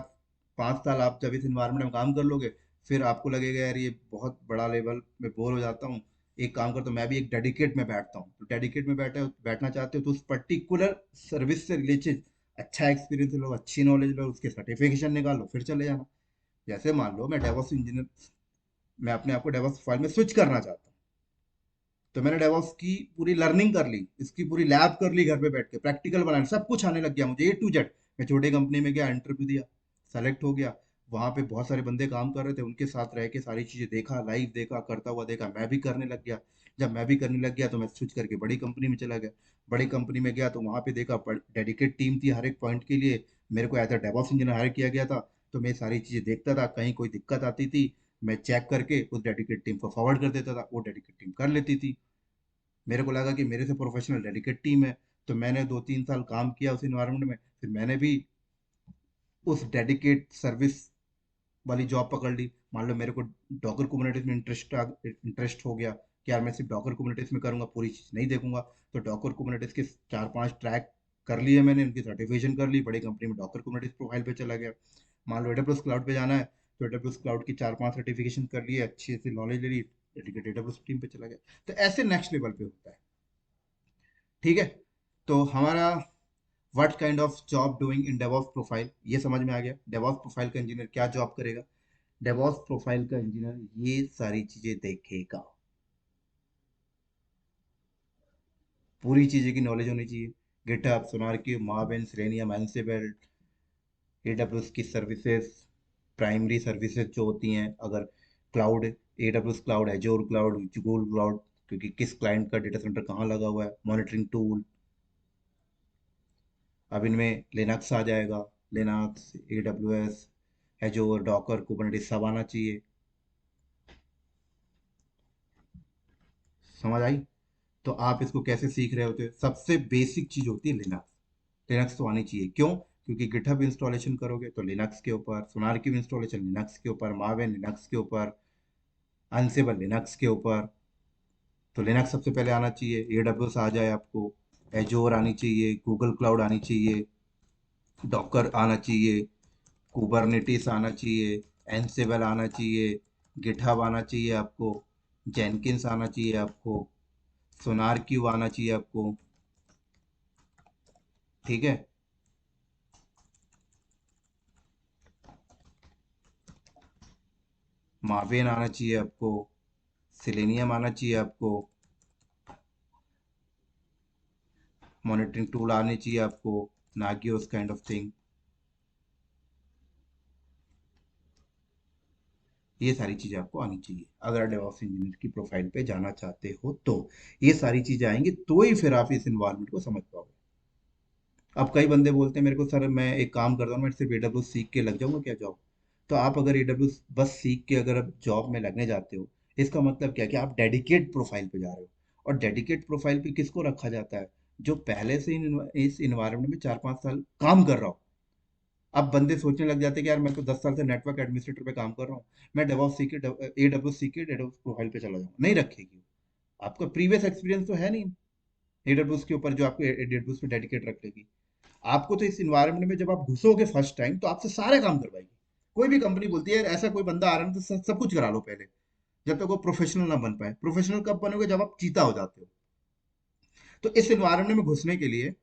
Speaker 1: 5 साल आप जब इस इन्वायरमेंट में काम कर लोगे, फिर आपको लगेगा यार ये बहुत बड़ा लेवल में बोर हो जाता हूँ, एक काम करता हूँ मैं भी एक डेडिकेट में बैठता हूँ। तो डेडिकेट में बैठना चाहते हो तो उस पर्टिकुलर सर्विस से रिलेटेड अच्छा एक्सपीरियंस लो, अच्छी नॉलेज लो, उसके सर्टिफिकेशन निकालो, फिर चले जाना। जैसे मान लो मैं डेवॉप्स इंजीनियर, मैं अपने आप को डेवॉप्स प्रोफाइल में स्विच करना चाहता हूँ, तो मैंने डेवॉप्स की पूरी लर्निंग कर ली, इसकी पूरी लैब कर ली, घर पे बैठ के प्रैक्टिकल बनाने सब कुछ आने लग गया मुझे A to Z। मैं छोटी कंपनी में गया, इंटरव्यू दिया, सेलेक्ट हो गया। वहां पे बहुत सारे बंदे काम कर रहे थे, उनके साथ रह के सारी चीजें देखा, लाइव देखा, करता हुआ देखा, मैं भी करने लग गया। जब मैं भी करने लग गया तो मैं स्विच करके बड़ी कंपनी में चला गया। बड़ी कंपनी में गया तो वहां पे देखा डेडिकेट टीम थी हर एक पॉइंट के लिए, मेरे को as a DevOps engineer hire किया गया था। तो मैं सारी चीजें देखता था, कहीं कोई दिक्कत आती थी मैं चेक करके उस डेडिकेट टीम को फॉरवर्ड कर देता था, वो डेडिकेट टीम कर लेती थी। मेरे को लगा कि मेरे से प्रोफेशनल डेडिकेट टीम है, तो मैंने 2 3 साल काम किया उस इन्वायरमेंट में, फिर मैंने भी उस डेडिकेट सर्विस वाली जॉब पकड़ ली। मान लो मेरे को डॉकर कुबरनेटिस में इंटरेस्ट हो गया कि यार मैं सिर्फ डॉकर कुबरनेटिस में करूंगा, पूरी चीज नहीं देखूंगा। तो डॉकर कुबरनेटिस के 4 5 ट्रैक कर लिए मैंने, उनकी सर्टिफिकेशन कर ली, बड़ी कंपनी में डॉकर कुबरनेटिस प्रोफाइल पे चला गया। मान लो AWS क्लाउड पे जाना है, तो AWS क्लाउड की 4 5 सर्टिफिकेशन कर लिए, अच्छी सी नॉलेज ले ली, डेडिकेट AWS टीम पे चला गया। तो ऐसे नेक्स्ट लेवल पे होता है। ठीक है, तो हमारा what kind of job doing in DevOps profile ये समझ में आ गया। डेवॉप्स प्रोफाइल का इंजीनियर क्या जॉब करेगा, डेवॉप्स प्रोफाइल का इंजीनियर ये सारी चीजें देखेगा, पूरी चीजें की नॉलेज होनी चाहिए। गिटहब, सोनारकी, मार्विन, सेलेनियम, एंसिबल, एडब्ल्यूएस की सर्विसेज, प्राइमरी सर्विसेज जो होती हैं, अगर cloud, AWS cloud, Azure cloud, Google cloud, क्योंकि किस क्लाइंट का डेटा सेंटर कहाँ लगा हुआ है, मॉनिटरिंग टूल। अब इनमें लिनक्स आ जाएगा, लिनक्स, AWS, एजोर, डॉकर, कुबरनेटिस सब आना चाहिए। समझ आई? तो आप इसको कैसे सीख रहे होते हैं, सबसे बेसिक चीज होती है लिनक्स। लिनक्स तो आनी चाहिए, क्यों? क्योंकि गिटहब इंस्टॉलेशन करोगे तो लिनक्स के ऊपर, सोनार की इंस्टॉलेशन लिनक्स के ऊपर, मावेन लिनक्स के ऊपर, अनसेबल लिनक्स के ऊपर। तो लिनक्स सबसे पहले आना चाहिए। AWS आ जाए आपको, एजोर आनी चाहिए, गूगल क्लाउड आनी चाहिए, डॉकर आना चाहिए, कुबरनेटिस आना चाहिए, एनसेबल आना चाहिए, गिटहब आना चाहिए आपको, जेनकिंस आना चाहिए आपको, सोनार क्यू आना चाहिए आपको। ठीक है, मार्वेन आना चाहिए आपको, सिलेनियम आना चाहिए आपको, मॉनिटरिंग टूल आने चाहिए आपको, नागियोस काइंड ऑफ थिंग। ये सारी चीजें आपको आनी चाहिए अगर आप डेवऑप्स इंजीनियर की प्रोफाइल पे जाना चाहते हो तो। ये सारी चीजें आएंगी तो ही फिर आप इस इन्वायरमेंट को समझ पाओगे। अब कई बंदे बोलते हैं मेरे को, सर मैं एक काम करता हूँ, मैं सिर्फ AWS सीख के लग जाऊंगा क्या जॉब? तो आप अगर AWS बस सीख के अगर आप जॉब में लगने जाते हो, इसका मतलब क्या कि आप डेडिकेट प्रोफाइल पे जा रहे हो। और डेडिकेट प्रोफाइल पे किसको रखा जाता है? जो पहले से इस इन्वायरमेंट में 4 5 साल काम कर रहा हो। अब बंदे सोचने लग जाते हैं कि यार मैं तो 10 साल से नेटवर्क एडमिनिस्ट्रेटर पे काम कर रहा हूँ, मैं डेवऑप्स सीख के AWS सीख के डेवऑप्स प्रोफाइल पे चला जाऊँ, नहीं रखेगी। आपका प्रीवियस एक्सपीरियंस तो है नहीं AWS के ऊपर जो आपको AWS पे डेडिकेट रख लेगी। आपको तो इस इन्वायरमेंट में जब आप घुसोगे फर्स्ट टाइम तो आपसे सारे काम करवाएगी। कोई भी कंपनी बोलती है यार ऐसा कोई बंदा आ रहा है तो सब कुछ करा लो पहले। जब तक वो प्रोफेशनल ना बन पाए। प्रोफेशनल कब बनोगे? जब आप चीता हो जाते हो। तो इस एनवायरनमेंट में घुसने के लिए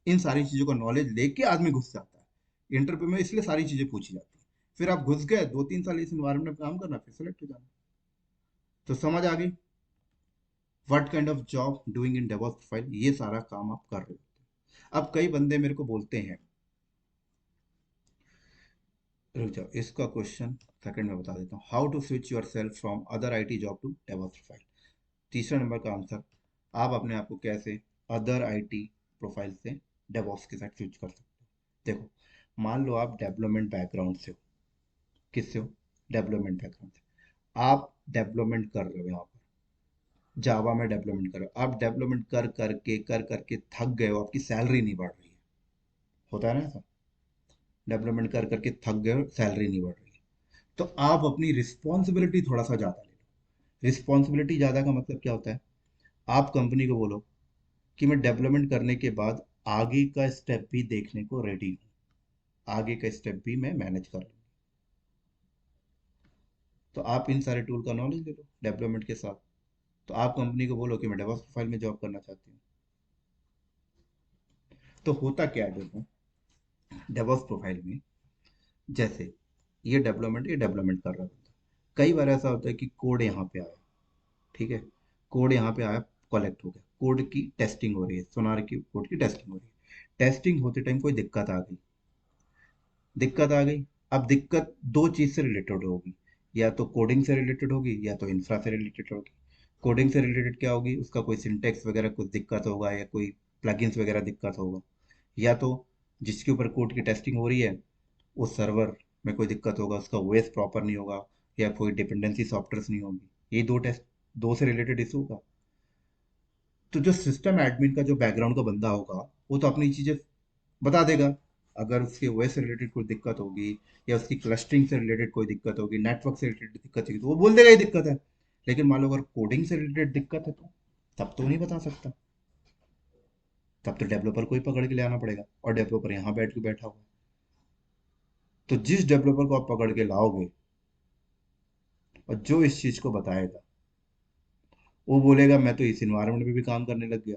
Speaker 1: इन सारी चीजों का नॉलेज लेके आदमी घुस जाता है इंटरव्यू में, इसलिए सारी चीजें पूछी जाती हैं। फिर आप घुस गए, 2-3 साल इस एनवायरनमेंट में काम करना, फिर सेलेक्ट हो जाना। तो समझ आ गई what kind of job doing in DevOps profile, ये सारा काम आप कर रहे हो। अब कई बंदे मेरे को बोलते हैं, रुक जाओ, इसका क्वेश्चन सेकंड में बता देता हूँ। How to switch yourself from other IT job to DevOps profile. तीसरा नंबर का आंसर, आप अपने आप को कैसे अदर आईटी प्रोफाइल से डेवॉप्स के साथ स्विच कर सकते हो। देखो, मान लो आप डेवलपमेंट बैकग्राउंड से हो। किससे हो? डेवलपमेंट बैकग्राउंड से। आप डेवलपमेंट कर रहे हो, यहाँ पर जावा में डेवलपमेंट कर रहे हो। आप डेवलपमेंट कर करके थक गए हो, आपकी सैलरी नहीं बढ़ रही है। होता है ना ऐसा? डेवलपमेंट कर करके थक गए हो, सैलरी नहीं बढ़ रही है। तो आप अपनी रिस्पॉन्सिबिलिटी थोड़ा सा ज़्यादा ले लो। रिस्पॉन्सिबिलिटी ज़्यादा का मतलब क्या होता है? आप कंपनी को बोलो कि मैं डेवलपमेंट करने के बाद आगे का स्टेप भी देखने को रेडी हूँ, आगे का स्टेप भी मैं मैनेज कर लूँ। तो आप इन सारे टूल का नॉलेज ले लो डेवलपमेंट के साथ। तो आप कंपनी को बोलो कि मैं डेवॉप्स प्रोफाइल में जॉब करना चाहती हूँ। तो होता क्या है, देखो, डेवॉप्स प्रोफाइल में जैसे ये डेवलपमेंट कर रहा होता है। कई बार ऐसा होता है कि कोड यहाँ पे आया, ठीक है, कोड यहाँ पे आया, कलेक्ट हो गया, कोड की टेस्टिंग हो रही है, सोनार की कोड की टेस्टिंग हो रही है। टेस्टिंग होते टाइम कोई दिक्कत आ गई, दिक्कत आ गई। अब दिक्कत दो चीज से रिलेटेड होगी, या तो कोडिंग से रिलेटेड होगी या तो इंफ्रा से रिलेटेड होगी। कोडिंग से रिलेटेड क्या होगी? उसका कोई सिंटेक्स वगैरह कुछ दिक्कत होगा, या कोई प्लगइन्स वगैरह दिक्कत होगा। या तो जिसके ऊपर कोड की टेस्टिंग हो रही है उस सर्वर में कोई दिक्कत होगा, उसका ओएस प्रॉपर नहीं होगा, या कोई डिपेंडेंसी सॉफ्टवेयर नहीं होगी। ये दो से रिलेटेड इशू होगा। तो जो सिस्टम एडमिन का जो बैकग्राउंड का बंदा होगा, वो तो अपनी चीजें बता देगा। अगर उसके ओएस से रिलेटेड कोई दिक्कत होगी, या उसकी क्लस्टरिंग से रिलेटेड कोई दिक्कत होगी, नेटवर्क से रिलेटेड दिक्कत होगी, तो वो बोल देगा ये दिक्कत है। लेकिन मान लो अगर कोडिंग से रिलेटेड दिक्कत है, तो तब तो नहीं बता सकता। तब तो डेवलपर को ही पकड़ के ले आना पड़ेगा, और डेवलपर यहाँ बैठ के बैठा हुआ है। तो जिस डेवलपर को आप पकड़ के लाओगे और जो इस चीज को बताएगा, वो बोलेगा मैं तो इस इन्वायरमेंट में भी काम करने लग गया,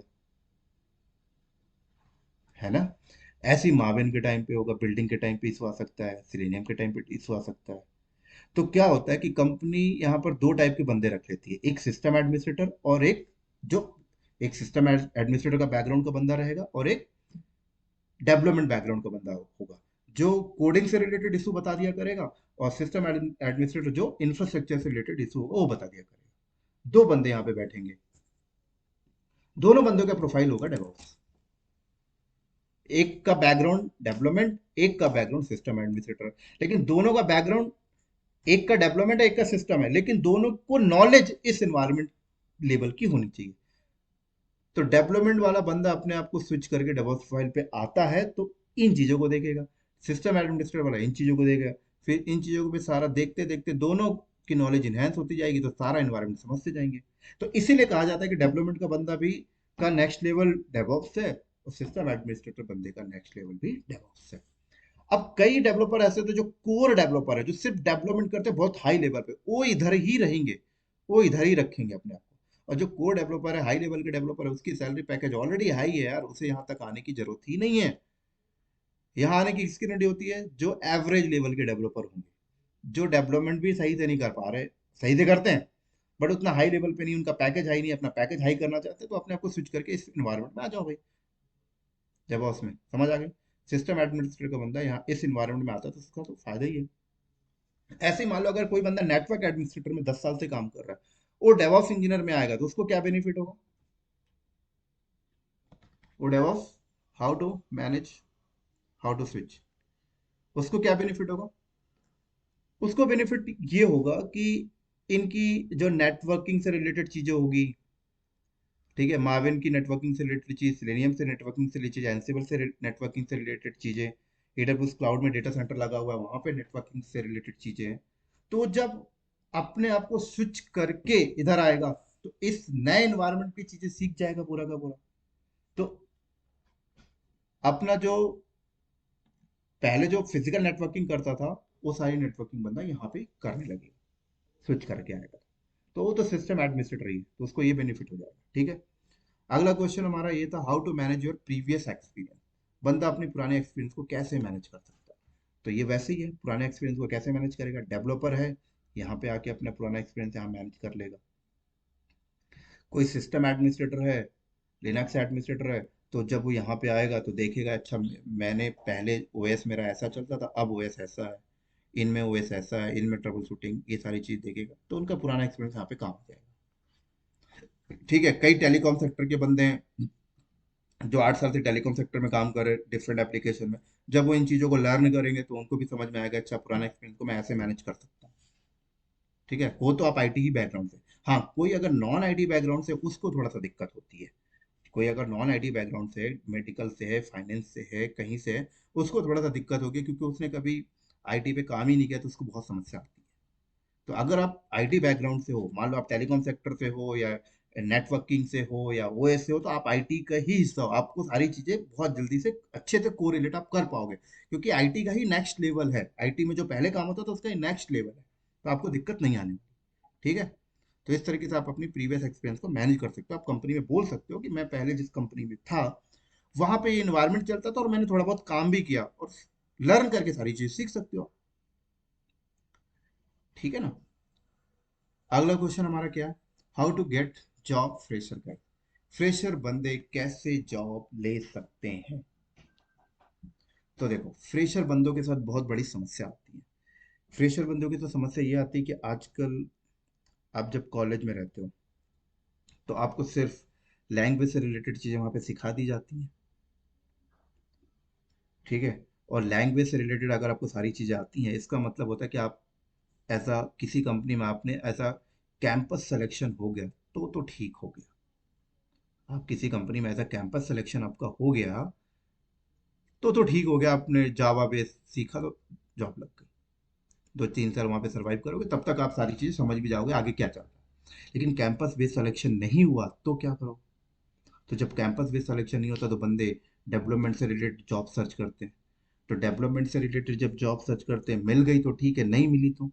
Speaker 1: है ना? ऐसी मार्विन के टाइम पे होगा, बिल्डिंग के टाइम पे इशू आ सकता है, सिलेनियम के टाइम पे इशू आ सकता है। तो क्या होता है कि कंपनी यहाँ पर दो टाइप के बंदे रख लेती है, एक सिस्टम एडमिनिस्ट्रेटर और एक जो एक सिस्टम एडमिनिस्ट्रेटर का बैकग्राउंड का बंदा रहेगा, और एक डेवलपमेंट बैकग्राउंड का बंदा होगा, जो कोडिंग से रिलेटेड इशू बता दिया करेगा, और सिस्टम एडमिनिस्ट्रेटर जो इंफ्रास्ट्रक्चर से रिलेटेड इशू होगा वो बता दिया करेगा। दो बंदे यहाँ पे बैठेंगे, दोनों बंदों का प्रोफाइल होगा डेवऑप्स। एक का बैकग्राउंड डेवलपमेंट, एक का बैकग्राउंड सिस्टम एडमिनिस्ट्रेटर। लेकिन दोनों का बैकग्राउंड, एक का डेवलपमेंट है एक का सिस्टम है, लेकिन दोनों को नॉलेज इस एनवायरमेंट लेवल की होनी चाहिए। तो डेवलपमेंट वाला बंदा अपने आप को स्विच करके डेवॉप्स प्रोफाइल पे आता है तो इन चीजों को देखेगा। सिस्टम एडमिनिस्ट्रेटर वाला इन चीजों को देखेगा। फिर इन चीजों को भी सारा देखते देखते दोनों की नॉलेज इनहेंस होती जाएगी, तो सारा एनवायरमेंट समझते जाएंगे। तो इसीलिए कहा जाता है कि डेवलपमेंट का बंदा भी का नेक्स्ट लेवल डेवॉप्स है, और सिस्टम एडमिनिस्ट्रेटर बंदे का नेक्स्ट लेवल भी डेवॉप्स है। अब कई डेवलपर ऐसे थे जो कोर डेवलपर है, जो सिर्फ डेवलपमेंट करते हैं बहुत हाई लेवल पे, वो इधर ही रहेंगे, वो इधर ही रखेंगे अपने आप को। और जो कोर डेवलपर है, हाई लेवल के डेवलपर है, उसकी सैलरी पैकेज ऑलरेडी हाई है यार, उसे यहाँ तक आने की जरूरत ही नहीं है। यहाँ आने की किसकी रेडी होती है? जो एवरेज लेवल के डेवलपर होंगे, जो डेवलपमेंट भी सही से नहीं कर पा रहे, सही से करते हैं बट उतना हाई लेवल पे नहीं, उनका पैकेज हाई नहीं, अपना पैकेज हाई करना चाहते हैं, तो अपने आप को स्विच करके इस एनवायरमेंट में आ जाओ भाई। जब उसमें समझ आ गई, सिस्टम एडमिनिस्ट्रेटर का बंदा यहाँ इस एनवायरमेंट में आता है तो उसका तो फायदा ही है। ऐसे ही मान लो अगर कोई बंदा नेटवर्क एडमिनिस्ट्रेटर में 10 साल से काम कर रहा है, वो डेवॉप्स इंजीनियर में आएगा, तो उसको क्या बेनिफिट होगा? वो DevOps how to manage, how to switch, उसको क्या बेनिफिट होगा? उसको बेनिफिट ये होगा कि इनकी जो नेटवर्किंग से रिलेटेड चीजें होगी, ठीक है, मार्विन की नेटवर्किंग से रिलेटेड चीज, सिलेनियम से नेटवर्किंग से रिलेटेड, एंसिबल से नेटवर्किंग से रिलेटेड चीजें, एडब्ल्यूएस क्लाउड में डेटा सेंटर लगा हुआ है वहां पे नेटवर्किंग से रिलेटेड चीजें हैं। तो जब अपने आप को स्विच करके इधर आएगा, तो इस नए एनवायरनमेंट की चीजें सीख जाएगा पूरा का पूरा। तो अपना जो पहले जो फिजिकल नेटवर्किंग करता था, वो सारी नेटवर्किंग बंदा यहाँ पे करने लगेगा, स्विच करके आएगा। तो वो तो सिस्टम एडमिनिस्ट्रेटर ही है, तो उसको ये बेनिफिट हो जाएगा। ठीक है। अगला क्वेश्चन हमारा ये था, how to manage your previous experience. बंदा अपने पुराने एक्सपीरियंस को कैसे मैनेज कर सकता है। तो ये वैसे ही है, पुराने एक्सपीरियंस को कैसे मैनेज करेगा। डेवलपर है, यहाँ पे आके अपना पुराना एक्सपीरियंस यहाँ मैनेज कर लेगा। कोई सिस्टम एडमिनिस्ट्रेटर है, लिनक्स एडमिनिस्ट्रेटर है, तो जब वो यहाँ पे आएगा तो देखेगा, अच्छा मैंने पहले ओएस मेरा ऐसा चलता था, अब ओएस ऐसा है, इनमें ओएस ऐसा है, इनमें ट्रबल शूटिंग, ये सारी चीज देखेगा, तो उनका पुराना एक्सपीरियंस यहाँ पे काम आ जाएगा। ठीक है। कई टेलीकॉम सेक्टर के बंदे हैं जो 8 साल से टेलीकॉम सेक्टर में काम कर रहे हैं डिफरेंट एप्लीकेशन में। जब वो इन चीज़ों को लर्न करेंगे तो उनको भी समझ में आएगा, अच्छा पुराना एक्सपीरियंस को मैं ऐसे मैनेज कर सकता हूँ। ठीक है। वो तो आप आईटी ही बैकग्राउंड से। हाँ, कोई अगर नॉन आईटी बैकग्राउंड से, उसको थोड़ा सा दिक्कत होती है। कोई अगर नॉन आईटी बैकग्राउंड से, मेडिकल से है, फाइनेंस से है, कहीं से है, उसको थोड़ा सा दिक्कत होगी, क्योंकि उसने कभी आईटी पे काम ही नहीं किया, तो उसको बहुत समस्या आती है। तो अगर आप आईटी बैकग्राउंड से हो, मान लो आप टेलीकॉम सेक्टर से हो या नेटवर्किंग से हो या ओएस से हो, तो आप आईटी का ही हिस्सा हो, आपको सारी चीजें बहुत जल्दी से अच्छे से कोरिलेट आप कर पाओगे, क्योंकि आईटी का ही नेक्स्ट लेवल है। आईटी में जो पहले काम होता था उसका ही नेक्स्ट लेवल है, तो आपको दिक्कत नहीं आने वाली। ठीक है। तो इस तरीके से आप अपनी प्रीवियस एक्सपीरियंस को मैनेज कर सकते हो। आप कंपनी में बोल सकते हो कि मैं पहले जिस कंपनी में था वहां पे ये इन्वायरमेंट चलता था और मैंने थोड़ा बहुत काम भी किया, और लर्न करके सारी चीज सीख सकते हो। ठीक है ना। अगला क्वेश्चन हमारा क्या है, how to get job fresher का। फ्रेशर बंदे कैसे जॉब ले सकते हैं। तो देखो, फ्रेशर बंदों के साथ बहुत बड़ी समस्या आती है। फ्रेशर बंदों की तो समस्या ये आती है कि आजकल आप जब कॉलेज में रहते हो तो आपको सिर्फ लैंग्वेज से रिलेटेड चीज़ें वहाँ पे सिखा दी जाती हैं। ठीक है। और लैंग्वेज से रिलेटेड अगर आपको सारी चीज़ें आती हैं, इसका मतलब होता है कि आप ऐसा किसी कंपनी में आपने ऐसा कैंपस सिलेक्शन हो गया, तो ठीक हो गया। आप किसी कंपनी में ऐसा कैंपस सिलेक्शन आपका हो गया, तो ठीक हो गया। आपने जावा बेस सीखा तो जॉब लग गई। 2-3 साल वहाँ पे सरवाइव करोगे, तब तक आप सारी चीज़ समझ भी जाओगे आगे क्या चल रहा है। लेकिन कैंपस बेस सिलेक्शन नहीं हुआ तो क्या करो। तो जब कैंपस बेस सिलेक्शन नहीं होता तो बंदे डेवलपमेंट से रिलेटेड जॉब सर्च करते हैं। तो डेवलपमेंट से रिलेटेड जब जॉब सर्च करते हैं, मिल गई तो ठीक है, नहीं मिली तो।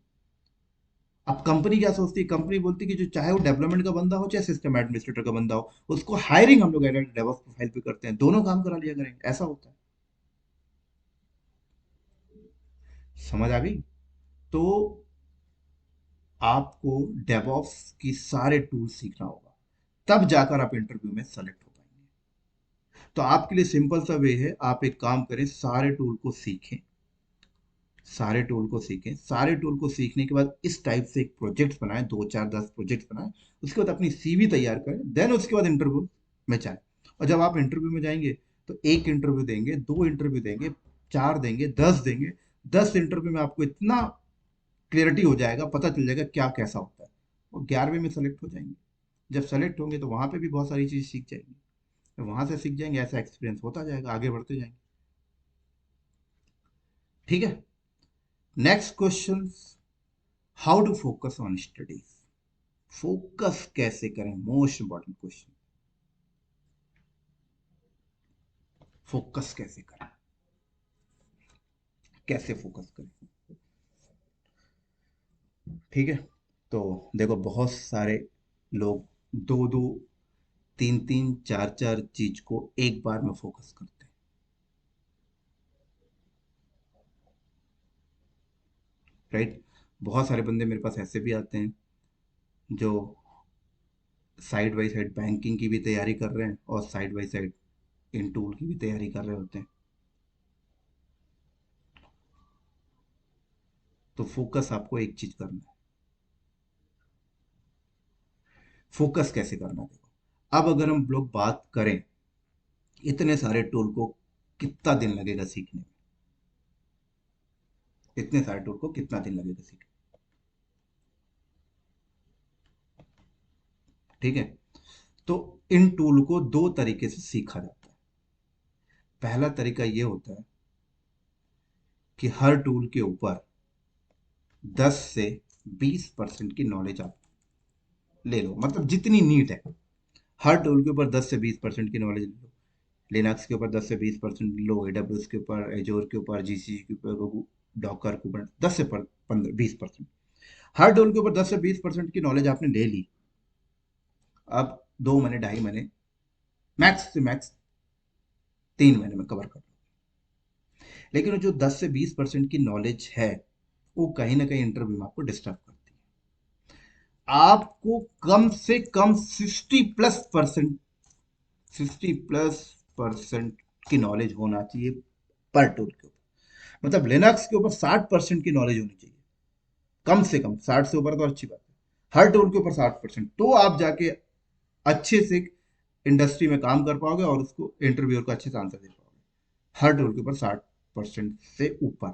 Speaker 1: अब कंपनी क्या सोचती है, कंपनी बोलती है कि जो चाहे वो डेवलपमेंट का बंदा हो चाहे सिस्टम एडमिनिस्ट्रेटर का बंदा हो, उसको हायरिंग हम लोग डेवॉप्स प्रोफाइल पे करते हैं, दोनों काम करा लिया करेंगे, ऐसा होता है। समझ आ गई। तो आपको डेवॉप्स की सारे टूल सीखना होगा, तब जाकर आप इंटरव्यू में सेलेक्ट हो पाएंगे। तो आपके लिए सिंपल सा वे है, आप एक काम करें, सारे टूल को सीखें। सारे टूल को सीखें, सारे टूल को सीखने के बाद इस टाइप से एक प्रोजेक्ट बनाएं, 2 4 10 प्रोजेक्ट बनाएं। उसके बाद अपनी सीवी तैयार करें, देन उसके बाद इंटरव्यू में जाएं। और जब आप इंटरव्यू में जाएंगे तो एक इंटरव्यू देंगे, 2 इंटरव्यू देंगे, 4 देंगे, 10 देंगे। 10 इंटरव्यू में आपको इतना क्लियरिटी हो जाएगा, पता चल जाएगा क्या कैसा होता है। और 11वें में सेलेक्ट हो जाएंगे। जब सेलेक्ट होंगे तो वहां पे भी बहुत सारी चीज सीख जाएंगे। तो वहां से सीख जाएंगे, ऐसा एक्सपीरियंस होता जाएगा, आगे बढ़ते जाएंगे। ठीक है। Next question, how to focus on studies. Focus कैसे करें, मोस्ट इंपॉर्टेंट क्वेश्चन। फोकस कैसे करें, कैसे फोकस करें। ठीक है। तो देखो, बहुत सारे लोग दो दो, तीन तीन, चार चार चीज को एक बार में फोकस करते हैं। राइट। बहुत सारे बंदे मेरे पास ऐसे भी आते हैं जो साइड बाई साइड बैंकिंग की भी तैयारी कर रहे हैं और side by side in tool की भी तैयारी कर रहे होते हैं। तो फोकस आपको एक चीज करना है। फोकस कैसे करना है, देखो, अब अगर हम लोग बात करें, इतने सारे टूल को कितना दिन लगेगा सीखने में। इतने सारे टूल को कितना दिन लगेगा सीखने। ठीक है। तो इन टूल को दो तरीके से सीखा जाता है। पहला तरीका ये होता है कि हर टूल के ऊपर 10 से 20% की नॉलेज आप ले लो, मतलब जितनी नीड है। हर टूल के ऊपर 10 से 20% की नॉलेज लो। लिनक्स के ऊपर 10 से 20% लो, एडब्ल्यूएस के ऊपर, एजोर के ऊपर, जीसीसी के ऊपर, डॉकर के ऊपर 10 से 15 20%। हर टूल के ऊपर 10 से 20% की नॉलेज आपने ले ली। अब 2 महीने 2.5 महीने, मैक्स से मैक्स 3 महीने में कवर कर लो। लेकिन वो जो 10 से 20% की नॉलेज है, वो कहीं ना कहीं इंटरव्यू में आपको डिस्टर्ब करती है। आपको कम से कम 60+ परसेंट की नॉलेज होना चाहिए पर टूल के ऊपर। मतलब लिनक्स के ऊपर 60% की नॉलेज होनी चाहिए, कम से कम। 60 से ऊपर तो अच्छी बात है, हर टूल के ऊपर 60%, तो आप जाके अच्छे से इंडस्ट्री में काम कर पाओगे और उसको इंटरव्यूअर को अच्छे से आंसर दे पाओगे। हर टूल के ऊपर 60% से ऊपर।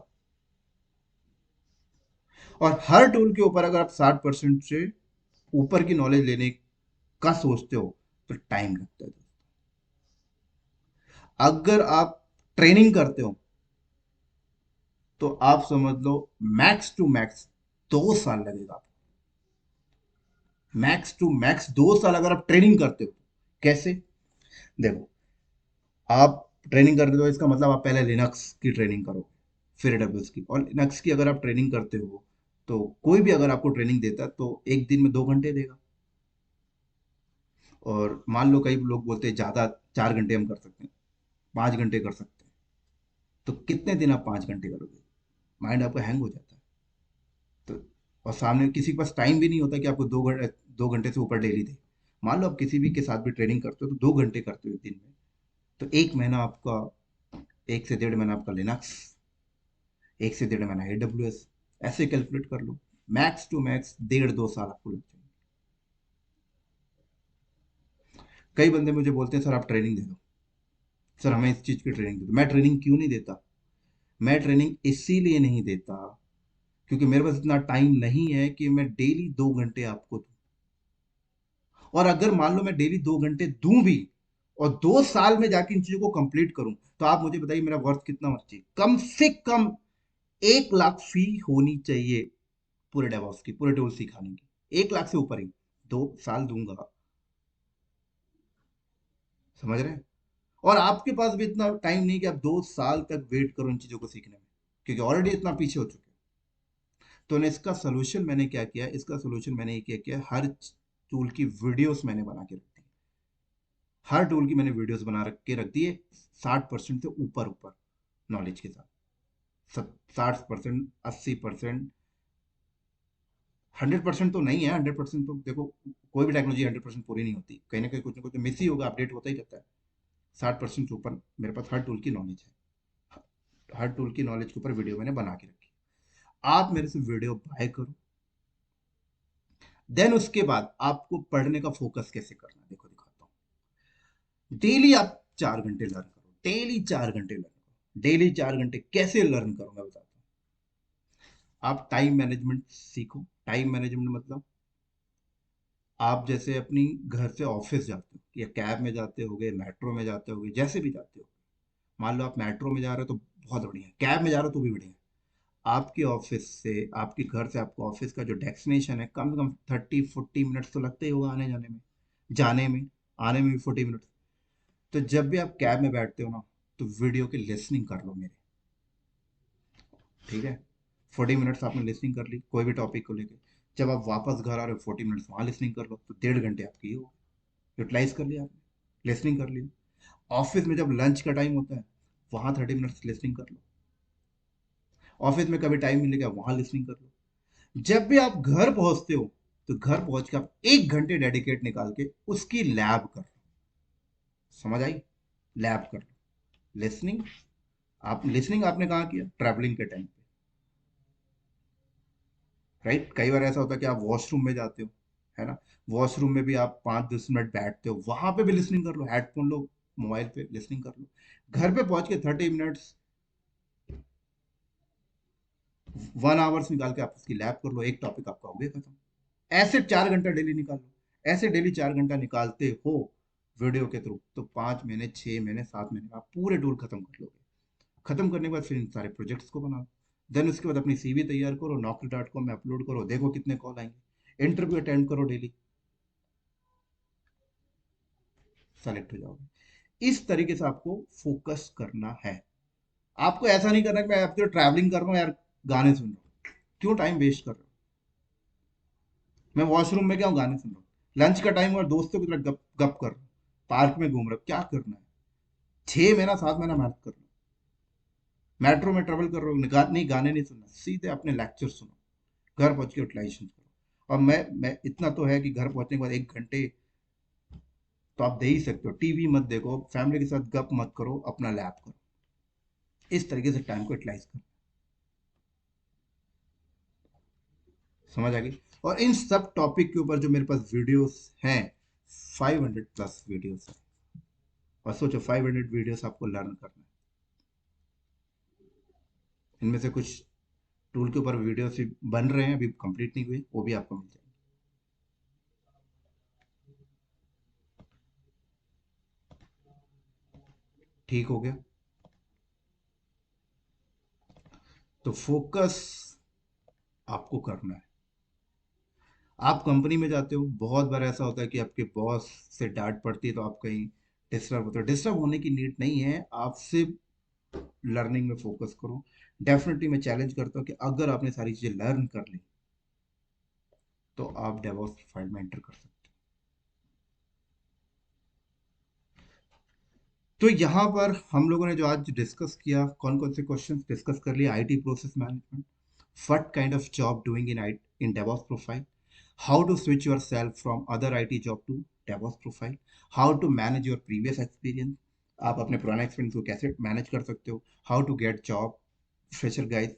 Speaker 1: और हर टूल के ऊपर अगर आप 60% से ऊपर की नॉलेज लेने का सोचते हो तो टाइम लगता है दोस्तों। अगर आप ट्रेनिंग करते हो तो आप समझ लो मैक्स टू मैक्स 2 साल लगेगा आपको। मैक्स टू मैक्स 2 साल अगर आप ट्रेनिंग करते हो। कैसे? देखो, आप ट्रेनिंग करते हो इसका मतलब आप पहले लिनक्स की ट्रेनिंग करो, फिर एडब्ल्यूएस की। और लिनक्स की अगर आप ट्रेनिंग करते हो तो कोई भी अगर आपको ट्रेनिंग देता है तो एक दिन में 2 घंटे देगा। और मान लो कई लोग बोलते हैं ज़्यादा, 4 घंटे हम कर सकते हैं, 5 घंटे कर सकते हैं। तो कितने दिन आप 5 घंटे करोगे? माइंड आपका हैंग हो जाता है। तो और सामने किसी के पास टाइम भी नहीं होता कि आपको 2 घंटे से ऊपर डेली दे। मान लो आप किसी भी के साथ भी ट्रेनिंग करते हो तो 2 घंटे करते हो एक दिन में, तो 1 महीना आपका, 1 से 1.5 महीना आपका लिनक्स, 1 से 1.5 महीना एडब्ल्यूएस, ऐसे कैलकुलेट कर लो। मैक्स टू मैक्स 1.5-2 साल आपको लग जाएंगे। कई बंदे मुझे बोलते हैं सर आप ट्रेनिंग दे दो, सर हमें इस चीज़ की ट्रेनिंग दे दो। मैं ट्रेनिंग क्यों नहीं देता? मैं ट्रेनिंग इसीलिए नहीं देता क्योंकि मेरे पास इतना टाइम नहीं है कि मैं डेली 2 घंटे आपको दूं। और अगर मान लो मैं डेली 2 घंटे दूं भी और 2 साल में जाके इन चीजों को कंप्लीट करूं, तो आप मुझे बताइए मेरा वर्थ कितना होना चाहिए? कम से कम 1 लाख फी होनी चाहिए पूरे डेवॉप्स की, पूरे टूल सिखाने की। 1 लाख से ऊपर ही 2 साल दूंगा। समझ रहे हैं? और आपके पास भी इतना टाइम नहीं कि आप 2 साल तक वेट करो इन चीजों को सीखने में, क्योंकि ऑलरेडी इतना पीछे हो चुके हैं। तो इसका सोल्यूशन मैंने क्या किया, इसका सोल्यूशन मैंने ये किया, हर टूल की वीडियोस मैंने बना के रख दी। हर टूल की मैंने वीडियोस बना रख दिए, 60% से ऊपर ऊपर नॉलेज के साथ। सब 60%, 80%, 100% तो नहीं है। 100% तो देखो, कोई भी टेक्नोलॉजी 100% पूरी नहीं होती, कहीं ना कुछ मिस ही होगा, अपडेट होता ही रहता है। 60% से ऊपर मेरे पास हर टूल की नॉलेज है। हर टूल की नॉलेज के ऊपर वीडियो मैंने बना के रखी। आप मेरे से वीडियो बाय करो, देन उसके बाद आपको पढ़ने का फोकस कैसे करना है देखो दिखाता हूँ। डेली आप 4 घंटे लर्न करो, डेली 4 घंटे लर्न करो। डेली 4 घंटे कैसे लर्न करो मैं बताता हूँ। आप टाइम मैनेजमेंट सीखो। टाइम मैनेजमेंट मतलब आप जैसे अपनी घर से ऑफिस जाते हो या कैब में जाते होगे, मेट्रो में जाते होगे, जैसे भी जाते हो। मान लो आप मेट्रो में जा रहे हो तो बहुत बढ़िया है, कैब में जा रहे हो तो भी बढ़िया है। आपके ऑफिस से, आपके घर से आपको ऑफिस का जो डेस्टिनेशन है, कम से कम 30-40 मिनट्स तो लगते ही होगा आने जाने में। जाने में, आने में भी 40 मिनट्स। तो जब भी आप कैब में बैठते हो ना, तो वीडियो की लिसनिंग कर लो मेरे। ठीक है? 40 मिनट्स आपने लिसनिंग कर ली कोई भी टॉपिक को लेके। जब आप वापस घर आ रहे हो, 40 मिनट्स वहां लिसनिंग कर लो, तो 1.5 घंटे आपकी ये हो, यूटिलाइज कर लिया आपने, लिसनिंग कर लिया। ऑफिस में जब लंच का टाइम होता है, वहां 30 मिनट्स लिसनिंग कर लो। ऑफिस में कभी टाइम मिलेगा वहां लिसनिंग कर लो। जब भी आप घर पहुंचते हो, तो घर पहुंच के आप 1 घंटे डेडिकेट निकाल के उसकी लैब कर लो। समझ आई? लैब कर लो। लिसनिंग, आप लिसनिंग आपने कहाँ किया? ट्रैवलिंग के टाइम पे। राइट? कई बार ऐसा होता है कि आप वॉशरूम में जाते हो, है ना? वॉशरूम में भी आप 5-10 मिनट बैठते हो, वहां पे भी लिसनिंग कर लो, हेडफोन लो, मोबाइल पे लिसनिंग कर लो। घर पे पहुंच के 30 मिनट्स, 1 आवर्स निकाल के आप उसकी लैब कर लो, एक टॉपिक आपका हो गया खत्म। ऐसे 4 घंटा डेली निकाल लो। ऐसे डेली 4 घंटा निकालते हो वीडियो के थ्रू, तो 5 महीने, 6 महीने, 7 महीने में आप पूरे टूल खत्म कर लोगे। खत्म करने के बाद फिर इन सारे प्रोजेक्ट्स को बनाओ। देन उसके बाद अपनी सीवी तैयार करो, naukri.com में अपलोड करो, देखो कितने कॉल आएंगे, इंटरव्यू अटेंड करो डेली, सेलेक्ट हो जाओगे। इस तरीके से आपको फोकस करना है। आपको ऐसा नहीं करना कि मैं आपके ट्रैवलिंग कर रहा हूँ यार, गाने सुन रहा हूँ, क्यों टाइम वेस्ट कर रहा हूँ? मैं वॉशरूम में क्या हूँ, गाने सुन रहा हूँ, लंच का टाइम और दोस्तों की तरह गप गप कर रहा हूँ, पार्क में घूम रहा हूँ, क्या करना है, 6 महीना 7 महीना मेहनत कर रहा हूँ, मेट्रो में ट्रेवल कर रहा हूँ, नहीं गाने नहीं सुनना, सीधे अपने लेक्चर सुनो, घर पहुंच के यूटिलाइजेशन करो। और मैं इतना तो है कि घर पहुंचने के बाद 1 घंटे तो आप दे ही सकते हो, टीवी मत देखो, फैमिली के साथ गप मत करो, अपना लैब करो, इस तरीके से टाइम को यूटिलाइज करो। समझ आ गई। और इन सब टॉपिक के ऊपर जो मेरे पास वीडियोस हैं, 500+ वीडियोस हैं। और सोचो 500 वीडियोस आपको लर्न करना है, इनमें से कुछ टूल के ऊपर वीडियोस बन रहे हैं, अभी कंप्लीट नहीं हुए, वो भी आपको मिल जाएंगे। ठीक हो गया। तो फोकस आपको करना है। आप कंपनी में जाते हो, बहुत बार ऐसा होता है कि आपके बॉस से डांट पड़ती है, तो आप कहीं डिस्टर्ब होते हो, डिस्टर्ब होने की नीड नहीं है, आप सिर्फ लर्निंग में फोकस करो। डेफिनेटली मैं चैलेंज करता हूँ कि अगर आपने सारी चीजें लर्न कर ली, तो आप डेवॉप्स प्रोफाइल में एंटर कर सकते हो। तो यहाँ पर हम लोगों ने जो आज डिस्कस किया, कौन कौन से क्वेश्चन डिस्कस कर लिए, IT process management, what kind of job doing in DevOps profile, how to switch yourself from other IT job to DevOps profile, how to manage your previous experience, आप अपने पुराने एक्सपीरियंस को कैसे मैनेज कर सकते हो, how to get job, fresher guide,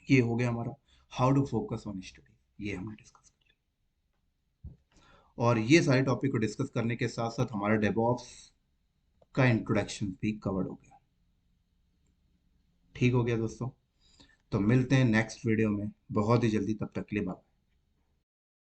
Speaker 1: ये हो गया हमारा, how to focus on study, ये हमने डिस्कस कर लिया। और ये सारे टॉपिक को डिस्कस करने के साथ साथ हमारा डेवॉप्स का इंट्रोडक्शन भी कवर्ड हो गया। ठीक हो गया दोस्तों। तो मिलते हैं नेक्स्ट वीडियो में बहुत ही जल्दी, तब तक के लिए बाय।